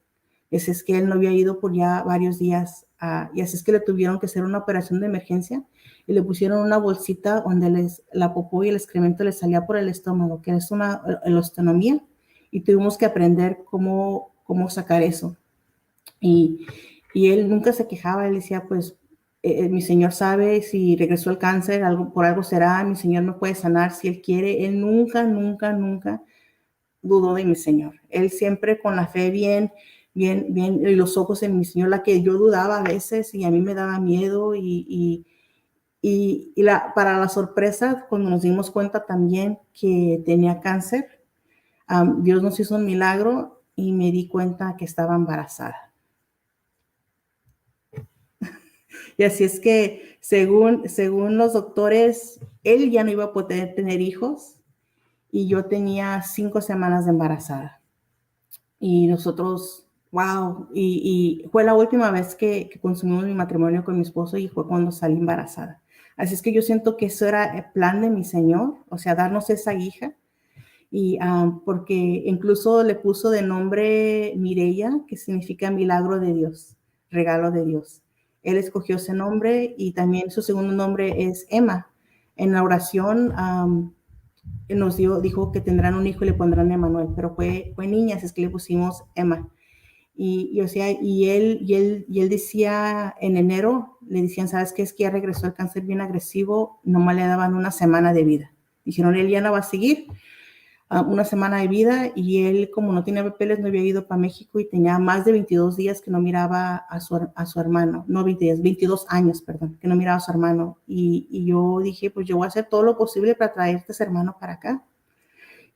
Ese es que él no había ido por ya varios días y así es que le tuvieron que hacer una operación de emergencia y le pusieron una bolsita donde la popó y el excremento le salía por el estómago, que es una elostonomía, y tuvimos que aprender cómo sacar eso. Y, y él nunca se quejaba, él decía, pues, mi Señor sabe si regresó el cáncer, por algo será, mi Señor no puede sanar si Él quiere. Él nunca, nunca, nunca dudó de mi Señor. Él siempre con la fe bien, bien, bien, y los ojos en mi Señor, la que yo dudaba a veces y a mí me daba miedo para la sorpresa, cuando nos dimos cuenta también que tenía cáncer, Dios nos hizo un milagro y me di cuenta que estaba embarazada. Y así es que, según los doctores, él ya no iba a poder tener hijos y yo tenía 5 semanas de embarazada. Y nosotros, wow, y fue la última vez que consumimos mi matrimonio con mi esposo y fue cuando salí embarazada. Así es que yo siento que eso era el plan de mi Señor, o sea, darnos esa hija. Y porque incluso le puso de nombre Mireya, que significa milagro de Dios, regalo de Dios. Él escogió ese nombre y también su segundo nombre es Emma. En la oración dijo que tendrán un hijo y le pondrán Emanuel, pero fue niña, así es que le pusimos Emma. O sea, y él decía en enero, le decían, ¿sabes qué? Es que ya regresó el cáncer bien agresivo, nomás le daban una semana de vida. Dijeron, él ya no va a seguir, una semana de vida, y él, como no tenía papeles, no había ido para México y tenía más de 22 días que no miraba a su hermano, no 20 días, 22 años, perdón, que no miraba a su hermano. Y yo dije, pues yo voy a hacer todo lo posible para traerte a ese hermano para acá.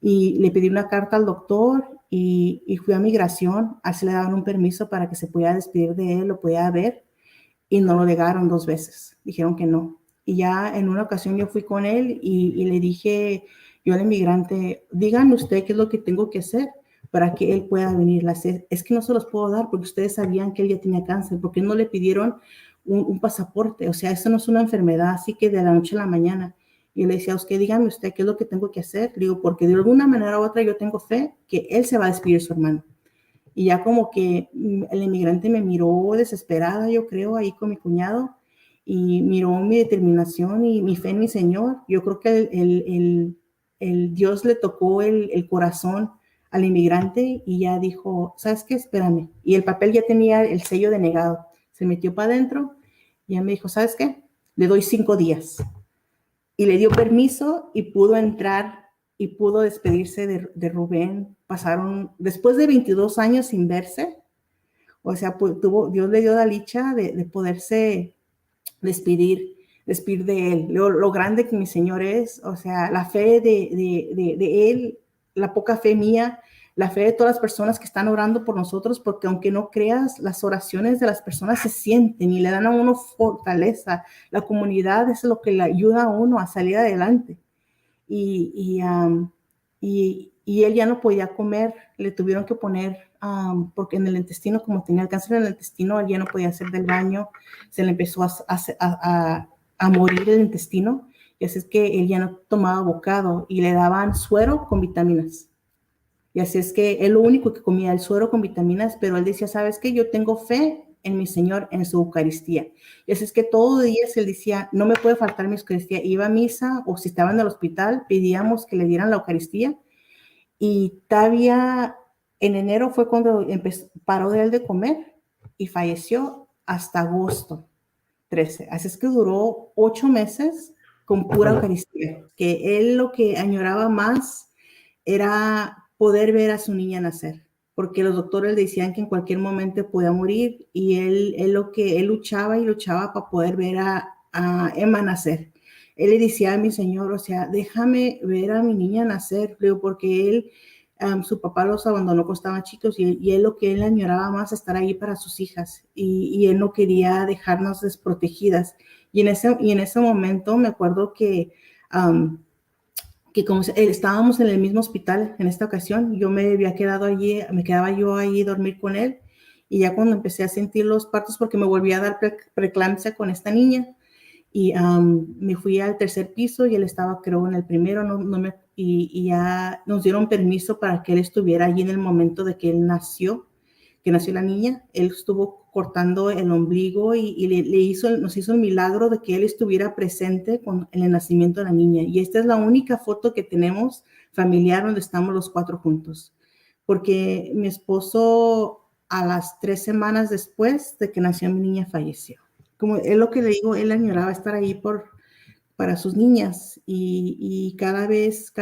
Y le pedí una carta al doctor y fui a migración, así le daban un permiso para que se pudiera despedir de él, lo pudiera ver, y no lo negaron 2 veces, dijeron que no. Y ya en una ocasión yo fui con él y le dije, yo al inmigrante, díganme usted qué es lo que tengo que hacer para que él pueda venir. Es que no se los puedo dar porque ustedes sabían que él ya tenía cáncer, porque no le pidieron un pasaporte, o sea, eso no es una enfermedad así que de la noche a la mañana. Y le decía, usted dígame usted qué es lo que tengo que hacer. Le digo, porque de alguna manera u otra yo tengo fe que él se va a despedir de su hermano. Y ya como que el inmigrante me miró desesperada, yo creo, ahí con mi cuñado, y miró mi determinación y mi fe en mi Señor. Yo creo que el Dios le tocó el corazón al inmigrante y ya dijo, ¿sabes qué? Espérame. Y el papel ya tenía el sello denegado. Se metió para adentro y ya me dijo, ¿sabes qué? Le doy 5 días. Y le dio permiso y pudo entrar y pudo despedirse de Rubén. Pasaron, después de 22 años sin verse, o sea, pues, Dios le dio la dicha de poderse despedir de él. Lo grande que mi Señor es, o sea, la fe de él, la poca fe mía, la fe de todas las personas que están orando por nosotros, porque aunque no creas, las oraciones de las personas se sienten y le dan a uno fortaleza. La comunidad es lo que le ayuda a uno a salir adelante. Y él ya no podía comer, le tuvieron que poner, porque en el intestino, como tenía el cáncer en el intestino, él ya no podía hacer del baño, se le empezó a morir el intestino, y así es que él ya no tomaba bocado, y le daban suero con vitaminas. Y así es que él lo único que comía, el suero con vitaminas, pero él decía, ¿sabes qué? Yo tengo fe en mi Señor, en su Eucaristía. Y así es que todos los días él decía, no me puede faltar mi Eucaristía. Iba a misa o si estaba en el hospital, pedíamos que le dieran la Eucaristía. Y todavía en enero fue cuando paró de él de comer y falleció hasta agosto 13. Así es que duró 8 meses con pura Eucaristía, que él lo que añoraba más era poder ver a su niña nacer, porque los doctores le decían que en cualquier momento podía morir y él luchaba y luchaba para poder ver a Emma nacer. Él le decía a mi Señor, o sea, déjame ver a mi niña nacer, porque él, su papá los abandonó cuando estaban chicos y él lo que él añoraba más estar ahí para sus hijas y él no quería dejarnos desprotegidas. Y en ese momento me acuerdo que como estábamos en el mismo hospital en esta ocasión, yo me había quedado allí, me quedaba yo ahí a dormir con él, y ya cuando empecé a sentir los partos, porque me volví a dar preeclampsia con esta niña, y me fui al tercer piso y él estaba, creo, en el primero, y ya nos dieron permiso para que él estuviera allí en el momento de que él nació, que nació la niña. Él estuvo cortando el ombligo y nos hizo el milagro de que él estuviera presente en el nacimiento de la niña. Y esta es la única foto que tenemos familiar donde estamos los 4 juntos. Porque mi esposo, a las 3 semanas después de que nació mi niña, falleció. Como es lo que le digo, él añoraba estar ahí para sus niñas y cada vez,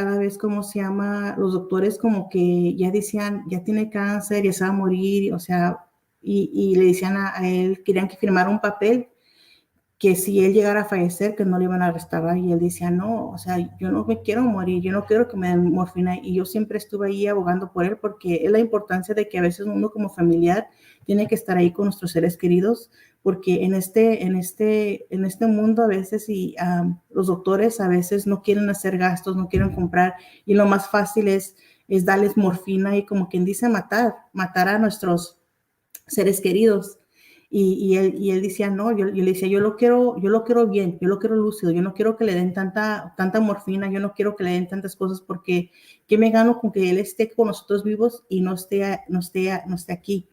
¿cómo se llama? Los doctores como que ya decían, ya tiene cáncer, ya se va a morir, o sea, y le decían a él, querían que firmara un papel que si él llegara a fallecer, que no le iban a restaurar, y él decía, no, o sea, yo no me quiero morir, yo no quiero que me den morfina, y yo siempre estuve ahí abogando por él, porque es la importancia de que a veces uno como familiar tiene que estar ahí con nuestros seres queridos, porque en este mundo a veces los doctores a veces no quieren hacer gastos, no quieren comprar, y lo más fácil es darles morfina y como quien dice matar a nuestros seres queridos. Y él decía, no, yo le decía, yo lo quiero bien, yo lo quiero lúcido, yo no quiero que le den tanta morfina, yo no quiero que le den tantas cosas, porque ¿qué me gano con que él esté con nosotros vivos y no esté aquí?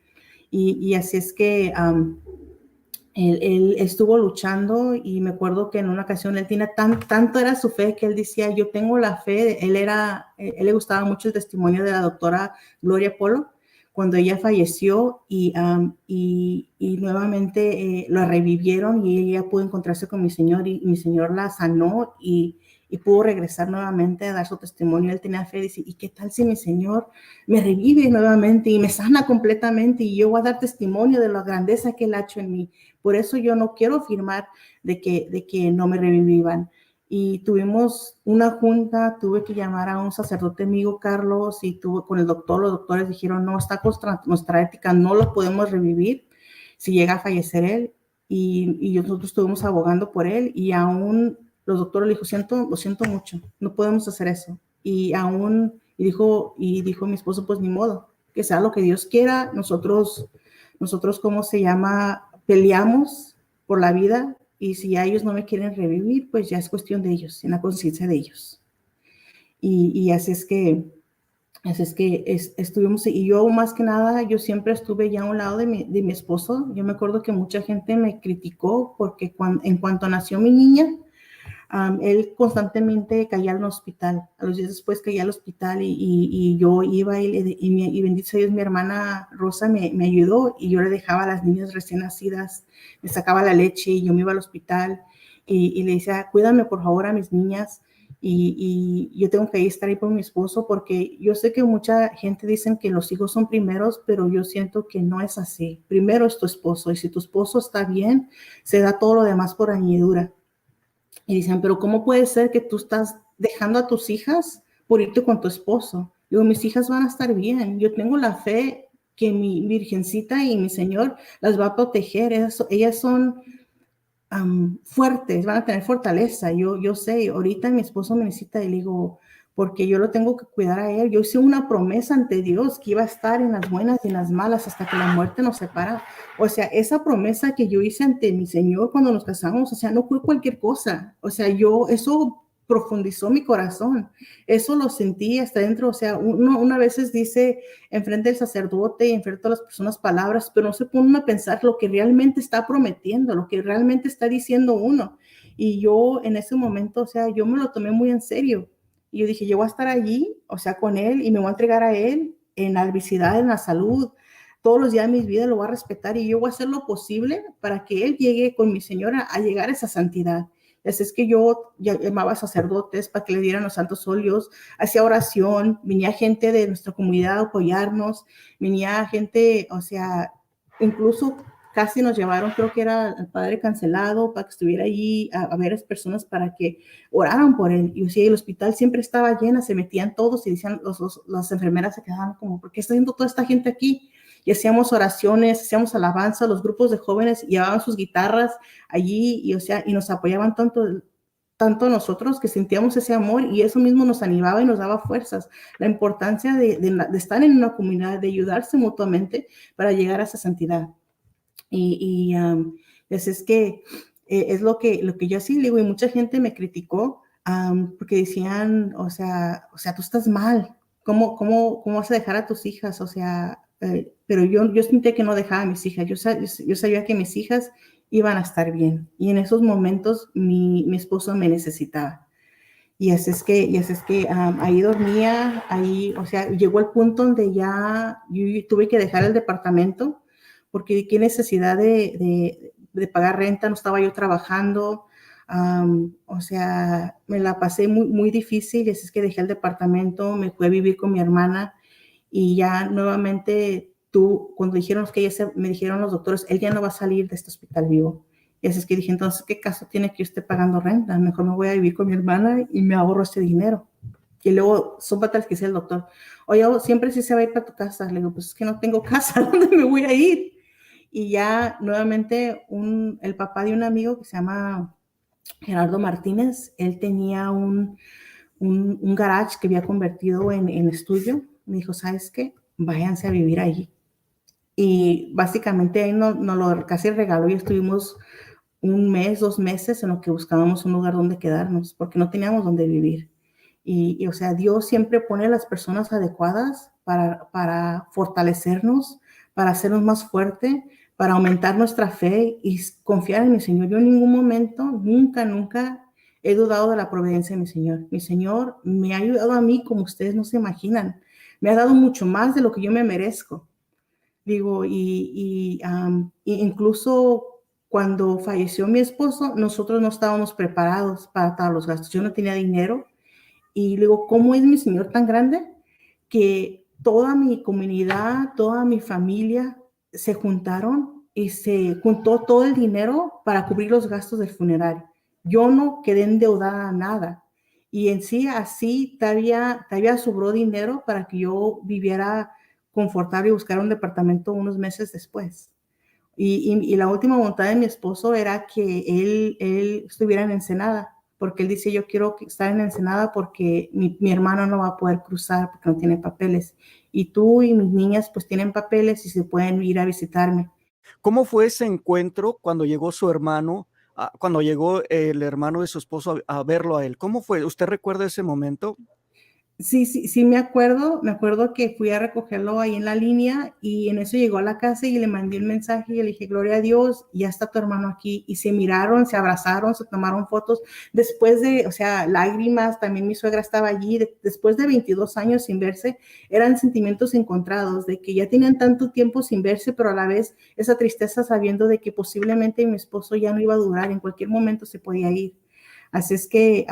Y así es que él estuvo luchando, y me acuerdo que en una ocasión él tenía tanto era su fe que él decía, yo tengo la fe. Él le gustaba mucho el testimonio de la doctora Gloria Polo, cuando ella falleció y nuevamente la revivieron y ella pudo encontrarse con mi Señor y mi Señor la sanó y pudo regresar nuevamente a dar su testimonio. Él tenía fe y dice, ¿y qué tal si mi Señor me revive nuevamente y me sana completamente y yo voy a dar testimonio de la grandeza que Él ha hecho en mí? Por eso yo no quiero firmar de que no me revivan. Y tuvimos una junta, tuve que llamar a un sacerdote amigo, Carlos, y tuve con el doctor. Los doctores dijeron, no, está contra nuestra ética, no lo podemos revivir si llega a fallecer él. Y nosotros estuvimos abogando por él, y aún los doctores le dijo, lo siento mucho, no podemos hacer eso. Y dijo mi esposo, pues ni modo, que sea lo que Dios quiera. Nosotros, ¿cómo se llama? Peleamos por la vida, y si a ellos no me quieren revivir, pues ya es cuestión de ellos, en la conciencia de ellos. Y estuvimos, y yo más que nada, yo siempre estuve ya a un lado de mi esposo. Yo me acuerdo que mucha gente me criticó porque en cuanto nació mi niña, él constantemente caía al hospital. A los días después caía al hospital y yo iba y bendito sea Dios, mi hermana Rosa me ayudó y yo le dejaba a las niñas recién nacidas, me sacaba la leche y yo me iba al hospital y le decía, cuídame por favor a mis niñas. Y yo tengo que estar ahí por mi esposo porque yo sé que mucha gente dicen que los hijos son primeros, pero yo siento que no es así. Primero es tu esposo y si tu esposo está bien, se da todo lo demás por añadidura. Y dicen, pero ¿cómo puede ser que tú estás dejando a tus hijas por irte con tu esposo? Digo, mis hijas van a estar bien. Yo tengo la fe que mi Virgencita y mi Señor las va a proteger. Ellas son fuertes, van a tener fortaleza. Yo sé, ahorita mi esposo me necesita y le digo, porque yo lo tengo que cuidar a él. Yo hice una promesa ante Dios que iba a estar en las buenas y en las malas hasta que la muerte nos separa. O sea, esa promesa que yo hice ante mi Señor cuando nos casamos, o sea, no fue cualquier cosa. O sea, eso profundizó mi corazón. Eso lo sentí hasta dentro. O sea, una veces dice enfrente del sacerdote y enfrente de las personas palabras, pero no se pone a pensar lo que realmente está prometiendo, lo que realmente está diciendo uno. Y yo en ese momento, o sea, yo me lo tomé muy en serio. Y yo dije, yo voy a estar allí, o sea, con él y me voy a entregar a él en la adversidad, en la salud. Todos los días de mi vida lo voy a respetar y yo voy a hacer lo posible para que él llegue con mi señora a llegar a esa santidad. Así es que yo llamaba a sacerdotes para que le dieran los santos óleos, hacía oración, venía gente de nuestra comunidad a apoyarnos, venía gente, o sea, incluso casi nos llevaron, creo que era el padre Cancelado, para que estuviera allí a ver a las personas para que oraran por él. Y o sea, el hospital siempre estaba lleno, se metían todos y decían, las enfermeras se quedaban como, ¿por qué está yendo toda esta gente aquí? Y hacíamos oraciones, hacíamos alabanza, los grupos de jóvenes llevaban sus guitarras allí y, o sea, y nos apoyaban tanto nosotros que sentíamos ese amor y eso mismo nos animaba y nos daba fuerzas. La importancia de estar en una comunidad, de ayudarse mutuamente para llegar a esa santidad. Es que es lo que yo así digo y mucha gente me criticó porque decían, o sea, tú estás mal. ¿Cómo vas a dejar a tus hijas? O sea, pero yo sentí que no dejaba a mis hijas. Yo sabía que mis hijas iban a estar bien. Y en esos momentos mi esposo me necesitaba. Y así es que ahí dormía, ahí, o sea, llegó el punto donde ya yo tuve que dejar el departamento porque qué necesidad de pagar renta, no estaba yo trabajando. O sea, me la pasé muy, muy difícil, y así es que dejé el departamento, me fui a vivir con mi hermana y ya nuevamente cuando dijeron que me dijeron los doctores, él ya no va a salir de este hospital vivo. Y así es que dije, entonces, ¿qué caso tiene que yo esté pagando renta? Mejor me voy a vivir con mi hermana y me ahorro ese dinero. Y luego son fatales que dice el doctor, oye, siempre sí se va a ir para tu casa. Le digo, pues es que no tengo casa, ¿dónde me voy a ir? Y ya nuevamente el papá de un amigo que se llama Gerardo Martínez, él tenía un garage que había convertido en estudio. Me dijo, ¿sabes qué? Váyanse a vivir allí. Y básicamente ahí nos lo casi regaló y estuvimos un mes, 2 meses en lo que buscábamos un lugar donde quedarnos, porque no teníamos donde vivir. O sea, Dios siempre pone las personas adecuadas para fortalecernos, para hacernos más fuerte, para aumentar nuestra fe y confiar en mi Señor. Yo en ningún momento, nunca he dudado de la providencia de mi Señor. Mi Señor me ha ayudado a mí como ustedes no se imaginan. Me ha dado mucho más de lo que yo me merezco. Digo, incluso cuando falleció mi esposo, nosotros no estábamos preparados para todos los gastos. Yo no tenía dinero. Y digo, ¿cómo es mi Señor tan grande? Que toda mi comunidad, toda mi familia se juntaron y se juntó todo el dinero para cubrir los gastos del funeral. Yo no quedé endeudada a nada. Y en sí, así todavía sobró dinero para que yo viviera confortable y buscar un departamento unos meses después. Y la última voluntad de mi esposo era que él estuviera en Ensenada, porque él dice, yo quiero estar en Ensenada porque mi hermano no va a poder cruzar porque no tiene papeles. Y tú y mis niñas pues tienen papeles y se pueden ir a visitarme. ¿Cómo fue ese encuentro cuando llegó su hermano, cuando llegó el hermano de su esposo a verlo a él? ¿Cómo fue? ¿Usted recuerda ese momento? Sí, sí, sí, me acuerdo que fui a recogerlo ahí en la línea y en eso llegó a la casa y le mandé un mensaje y le dije, gloria a Dios, ya está tu hermano aquí. Y se miraron, se abrazaron, se tomaron fotos. Después de, o sea, lágrimas, también mi suegra estaba allí, después de 22 años sin verse, eran sentimientos encontrados de que ya tenían tanto tiempo sin verse, pero a la vez esa tristeza sabiendo de que posiblemente mi esposo ya no iba a durar, en cualquier momento se podía ir. Así es que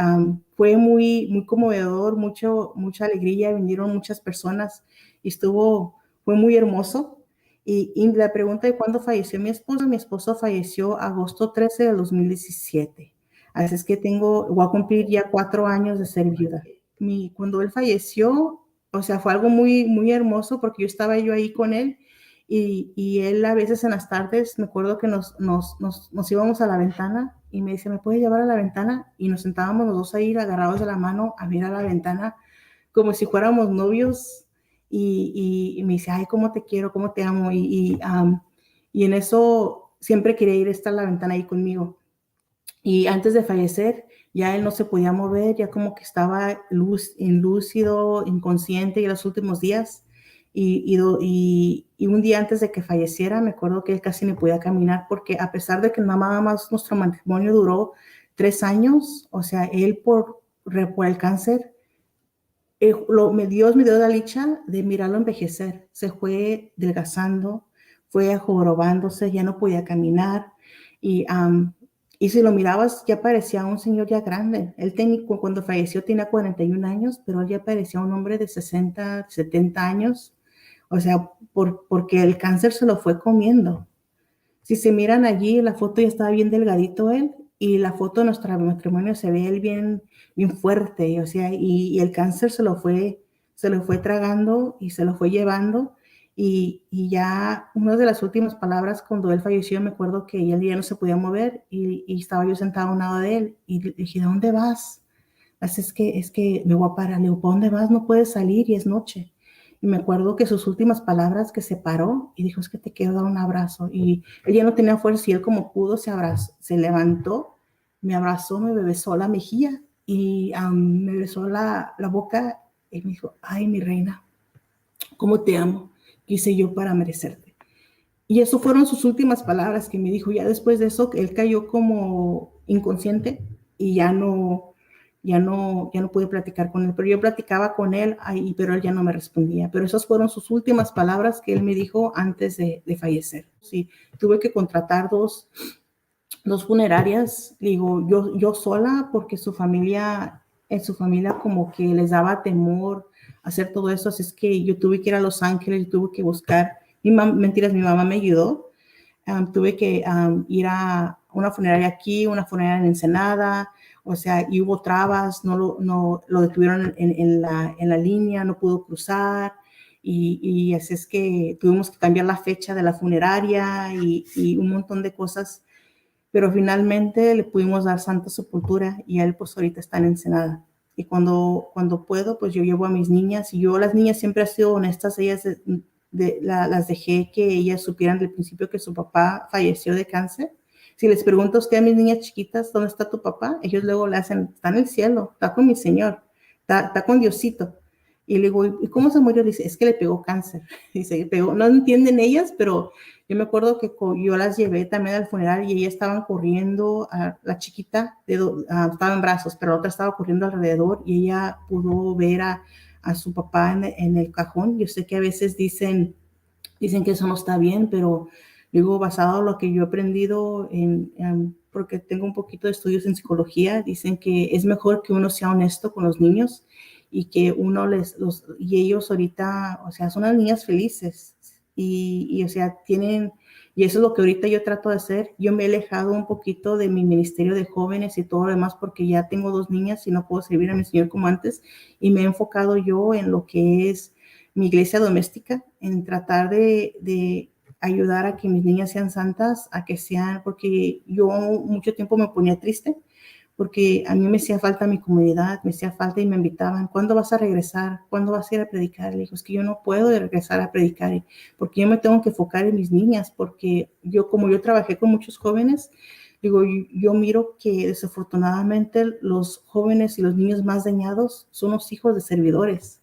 fue muy, muy conmovedor, mucha alegría, vinieron muchas personas y fue muy hermoso. Y la pregunta de cuándo falleció mi esposo falleció agosto 13 de 2017. Así es que voy a cumplir ya 4 años de ser viuda. Cuando él falleció, o sea, fue algo muy, muy hermoso porque yo estaba ahí con él y él a veces en las tardes, me acuerdo que nos íbamos a la ventana y me dice, ¿me puede llevar a la ventana? Y nos sentábamos los dos ahí agarrados de la mano a mirar a la ventana como si fuéramos novios y me dice, ay, cómo te quiero, cómo te amo. Y en eso siempre quería ir a estar a la ventana ahí conmigo. Y antes de fallecer, ya él no se podía mover, ya como que estaba lúcido, inconsciente, y los últimos días. Y un día antes de que falleciera, me acuerdo que él casi no podía caminar, porque a pesar de que nada más nuestro matrimonio duró 3 años, o sea, él por el cáncer, Dios me dio la dicha de mirarlo envejecer. Se fue delgazando, fue jorobándose, ya no podía caminar. Y, y si lo mirabas, ya parecía un señor ya grande. Cuando falleció tenía 41 años, pero él ya parecía un hombre de 60, 70 años. O sea, porque el cáncer se lo fue comiendo. Si se miran allí, la foto ya estaba bien delgadito él y la foto de nuestro matrimonio se ve él bien, bien fuerte, o sea, y el cáncer se lo fue tragando y se lo fue llevando. Y ya una de las últimas palabras cuando él falleció, me acuerdo que él ya no se podía mover y estaba yo sentada a un lado de él y le dije, ¿de dónde vas? Así es que me voy a parar. Le digo, ¿para dónde vas? No puedes salir y es noche. Y me acuerdo que sus últimas palabras que se paró y dijo, es que te quiero dar un abrazo. Y él ya no tenía fuerza y él como pudo se levantó, me abrazó, me besó la mejilla y me besó la boca y me dijo, ay, mi reina, ¿cómo te amo? ¿Qué hice yo para merecerte? Y eso fueron sus últimas palabras que me dijo. Ya después de eso, él cayó como inconsciente y ya no pude platicar con él. Pero yo platicaba con él, ahí, pero él ya no me respondía. Pero esas fueron sus últimas palabras que él me dijo antes de fallecer. Sí, tuve que contratar dos funerarias, digo, yo sola, porque en su familia como que les daba temor hacer todo eso, así es que yo tuve que ir a Los Ángeles, yo tuve que buscar, mentiras, mi mamá me ayudó, tuve que ir a una funeraria aquí, una funeraria en Ensenada, o sea, y hubo trabas, no lo detuvieron en la línea, no pudo cruzar, y así es que tuvimos que cambiar la fecha de la funeraria y un montón de cosas, pero finalmente le pudimos dar santa sepultura y él pues ahorita está en Ensenada. Y cuando puedo, pues yo llevo a mis niñas y yo las niñas siempre han sido honestas, ellas las dejé que ellas supieran del principio que su papá falleció de cáncer. Si les pregunto a usted a mis niñas chiquitas, ¿dónde está tu papá? Ellos luego le hacen, está en el cielo, está con mi Señor, está con Diosito. Y le digo, ¿y cómo se murió? Dice, es que le pegó cáncer. Dice, pegó, no entienden ellas, pero yo me acuerdo que yo las llevé también al funeral y ellas estaban corriendo, la chiquita estaba en brazos, pero la otra estaba corriendo alrededor y ella pudo ver a su papá en el cajón. Yo sé que a veces dicen que eso no está bien, pero digo, basado en lo que yo he aprendido, porque tengo un poquito de estudios en psicología, dicen que es mejor que uno sea honesto con los niños y que y ellos ahorita, o sea, son las niñas felices o sea, y eso es lo que ahorita yo trato de hacer. Yo me he alejado un poquito de mi ministerio de jóvenes y todo lo demás porque ya tengo 2 niñas y no puedo servir a mi Señor como antes y me he enfocado yo en lo que es mi iglesia doméstica, en tratar de ayudar a que mis niñas sean santas, a que sean, porque yo mucho tiempo me ponía triste porque a mí me hacía falta mi comunidad, me hacía falta y me invitaban, ¿cuándo vas a regresar? ¿Cuándo vas a ir a predicar? Le digo, es que yo no puedo regresar a predicar, porque yo me tengo que enfocar en mis niñas, porque como yo trabajé con muchos jóvenes, digo, yo miro que desafortunadamente los jóvenes y los niños más dañados son los hijos de servidores.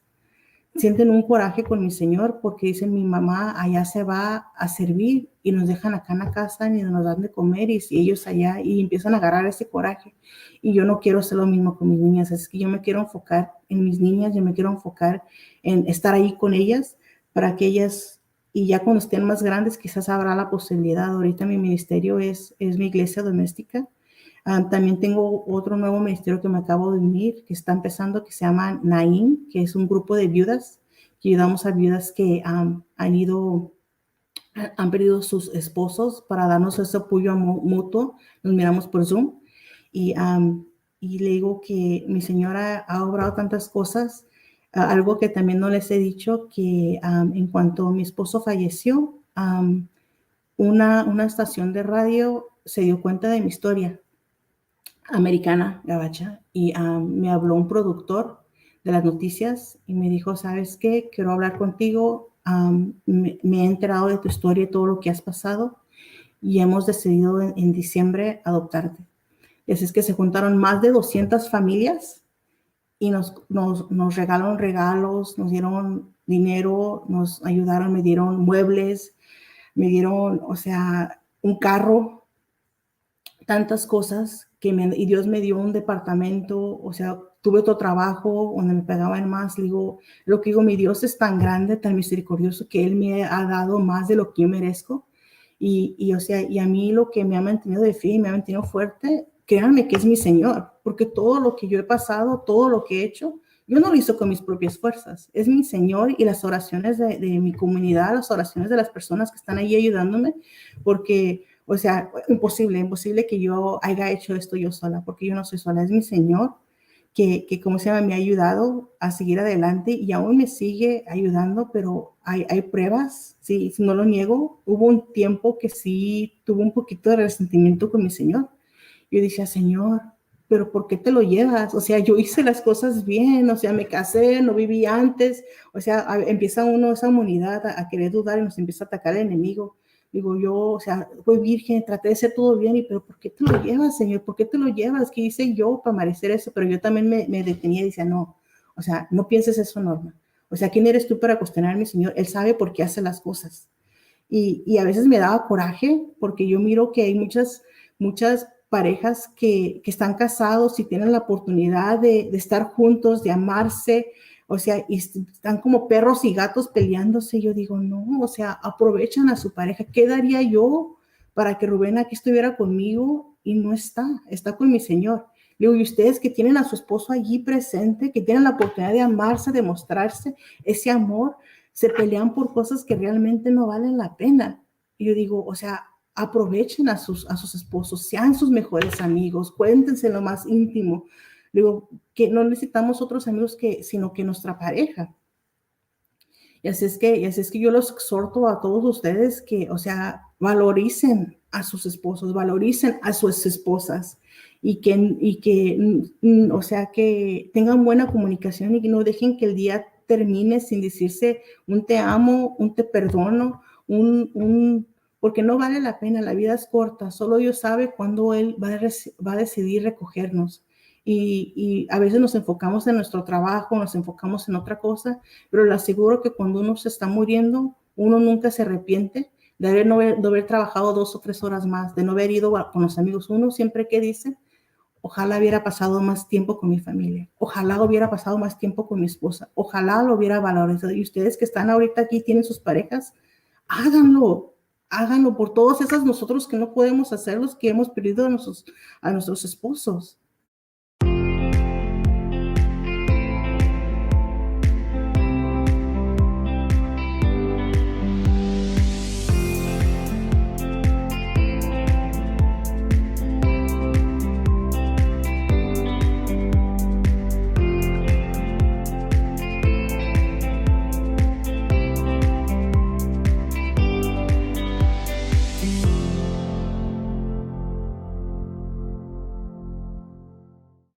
Sienten un coraje con mi Señor porque dicen, mi mamá allá se va a servir y nos dejan acá en la casa ni nos dan de comer y si ellos allá y empiezan a agarrar ese coraje. Y yo no quiero hacer lo mismo con mis niñas, es que yo me quiero enfocar en mis niñas, yo me quiero enfocar en estar ahí con ellas para que ellas, y ya cuando estén más grandes quizás habrá la posibilidad. Ahorita mi ministerio es mi iglesia doméstica. También tengo otro nuevo ministerio que me acabo de unir, que está empezando, que se llama Naim, que es un grupo de viudas, que ayudamos a viudas que han perdido sus esposos para darnos ese apoyo mutuo. Nos miramos por Zoom y le digo que mi señora ha obrado tantas cosas. Algo que también no les he dicho, que en cuanto mi esposo falleció, una estación de radio se dio cuenta de mi historia americana, gabacha, y me habló un productor de las noticias y me dijo, ¿sabes qué? Quiero hablar contigo, me he enterado de tu historia y todo lo que has pasado y hemos decidido en diciembre adoptarte. Y así es que se juntaron más de 200 familias y nos regalaron regalos, nos dieron dinero, nos ayudaron, me dieron muebles, me dieron, o sea, un carro, tantas cosas y Dios me dio un departamento, o sea, tuve otro trabajo donde me pagaban más. Digo, lo que digo, mi Dios es tan grande, tan misericordioso, que Él me ha dado más de lo que yo merezco. O sea, y a mí lo que me ha mantenido de fe y me ha mantenido fuerte, créanme que es mi Señor, porque todo lo que yo he pasado, todo lo que he hecho, yo no lo hice con mis propias fuerzas, es mi Señor y las oraciones de mi comunidad, las oraciones de las personas que están ahí ayudándome, porque o sea, imposible que yo haya hecho esto yo sola, porque yo no soy sola, es mi Señor que ¿cómo se llama? Me ha ayudado a seguir adelante y aún me sigue ayudando, pero hay pruebas, sí, no lo niego. Hubo un tiempo que sí tuve un poquito de resentimiento con mi Señor. Yo decía, Señor, pero ¿por qué te lo llevas? O sea, yo hice las cosas bien, o sea, me casé, no viví antes, o sea, empieza uno esa humanidad a querer dudar y nos empieza a atacar el enemigo. Digo yo, o sea, fui virgen, traté de hacer todo bien, pero ¿por qué te lo llevas, Señor? ¿Por qué te lo llevas? ¿Qué hice yo para merecer eso? Pero yo también me detenía y decía, no, o sea, no pienses eso, Norma. O sea, ¿quién eres tú para cuestionar mi Señor? Él sabe por qué hace las cosas. Y a veces me daba coraje porque yo miro que hay muchas parejas que están casados y tienen la oportunidad de estar juntos, de amarse, o sea, y están como perros y gatos peleándose. Yo digo, no, o sea, aprovechan a su pareja. ¿Qué daría yo para que Rubén aquí estuviera conmigo y no está con mi Señor? Digo, y ustedes que tienen a su esposo allí presente, que tienen la oportunidad de amarse, de mostrarse ese amor, se pelean por cosas que realmente no valen la pena. Y yo digo, o sea, aprovechen a sus esposos, sean sus mejores amigos, cuéntense lo más íntimo. Digo, que no necesitamos otros amigos sino que nuestra pareja. Y así es que yo los exhorto a todos ustedes que, o sea, valoricen a sus esposos, valoricen a sus esposas y que o sea, que tengan buena comunicación y que no dejen que el día termine sin decirse un te amo, un te perdono, porque no vale la pena, la vida es corta, solo Dios sabe cuándo Él va a decidir recogernos. Y a veces nos enfocamos en nuestro trabajo, nos enfocamos en otra cosa, pero le aseguro que cuando uno se está muriendo, uno nunca se arrepiente de haber trabajado 2 o 3 horas más, de no haber ido con los amigos. Uno siempre que dice, ojalá hubiera pasado más tiempo con mi familia, ojalá hubiera pasado más tiempo con mi esposa, ojalá lo hubiera valorizado. Y ustedes que están ahorita aquí, tienen sus parejas, háganlo por todos esos nosotros que no podemos hacerlos, que hemos perdido a nuestros esposos.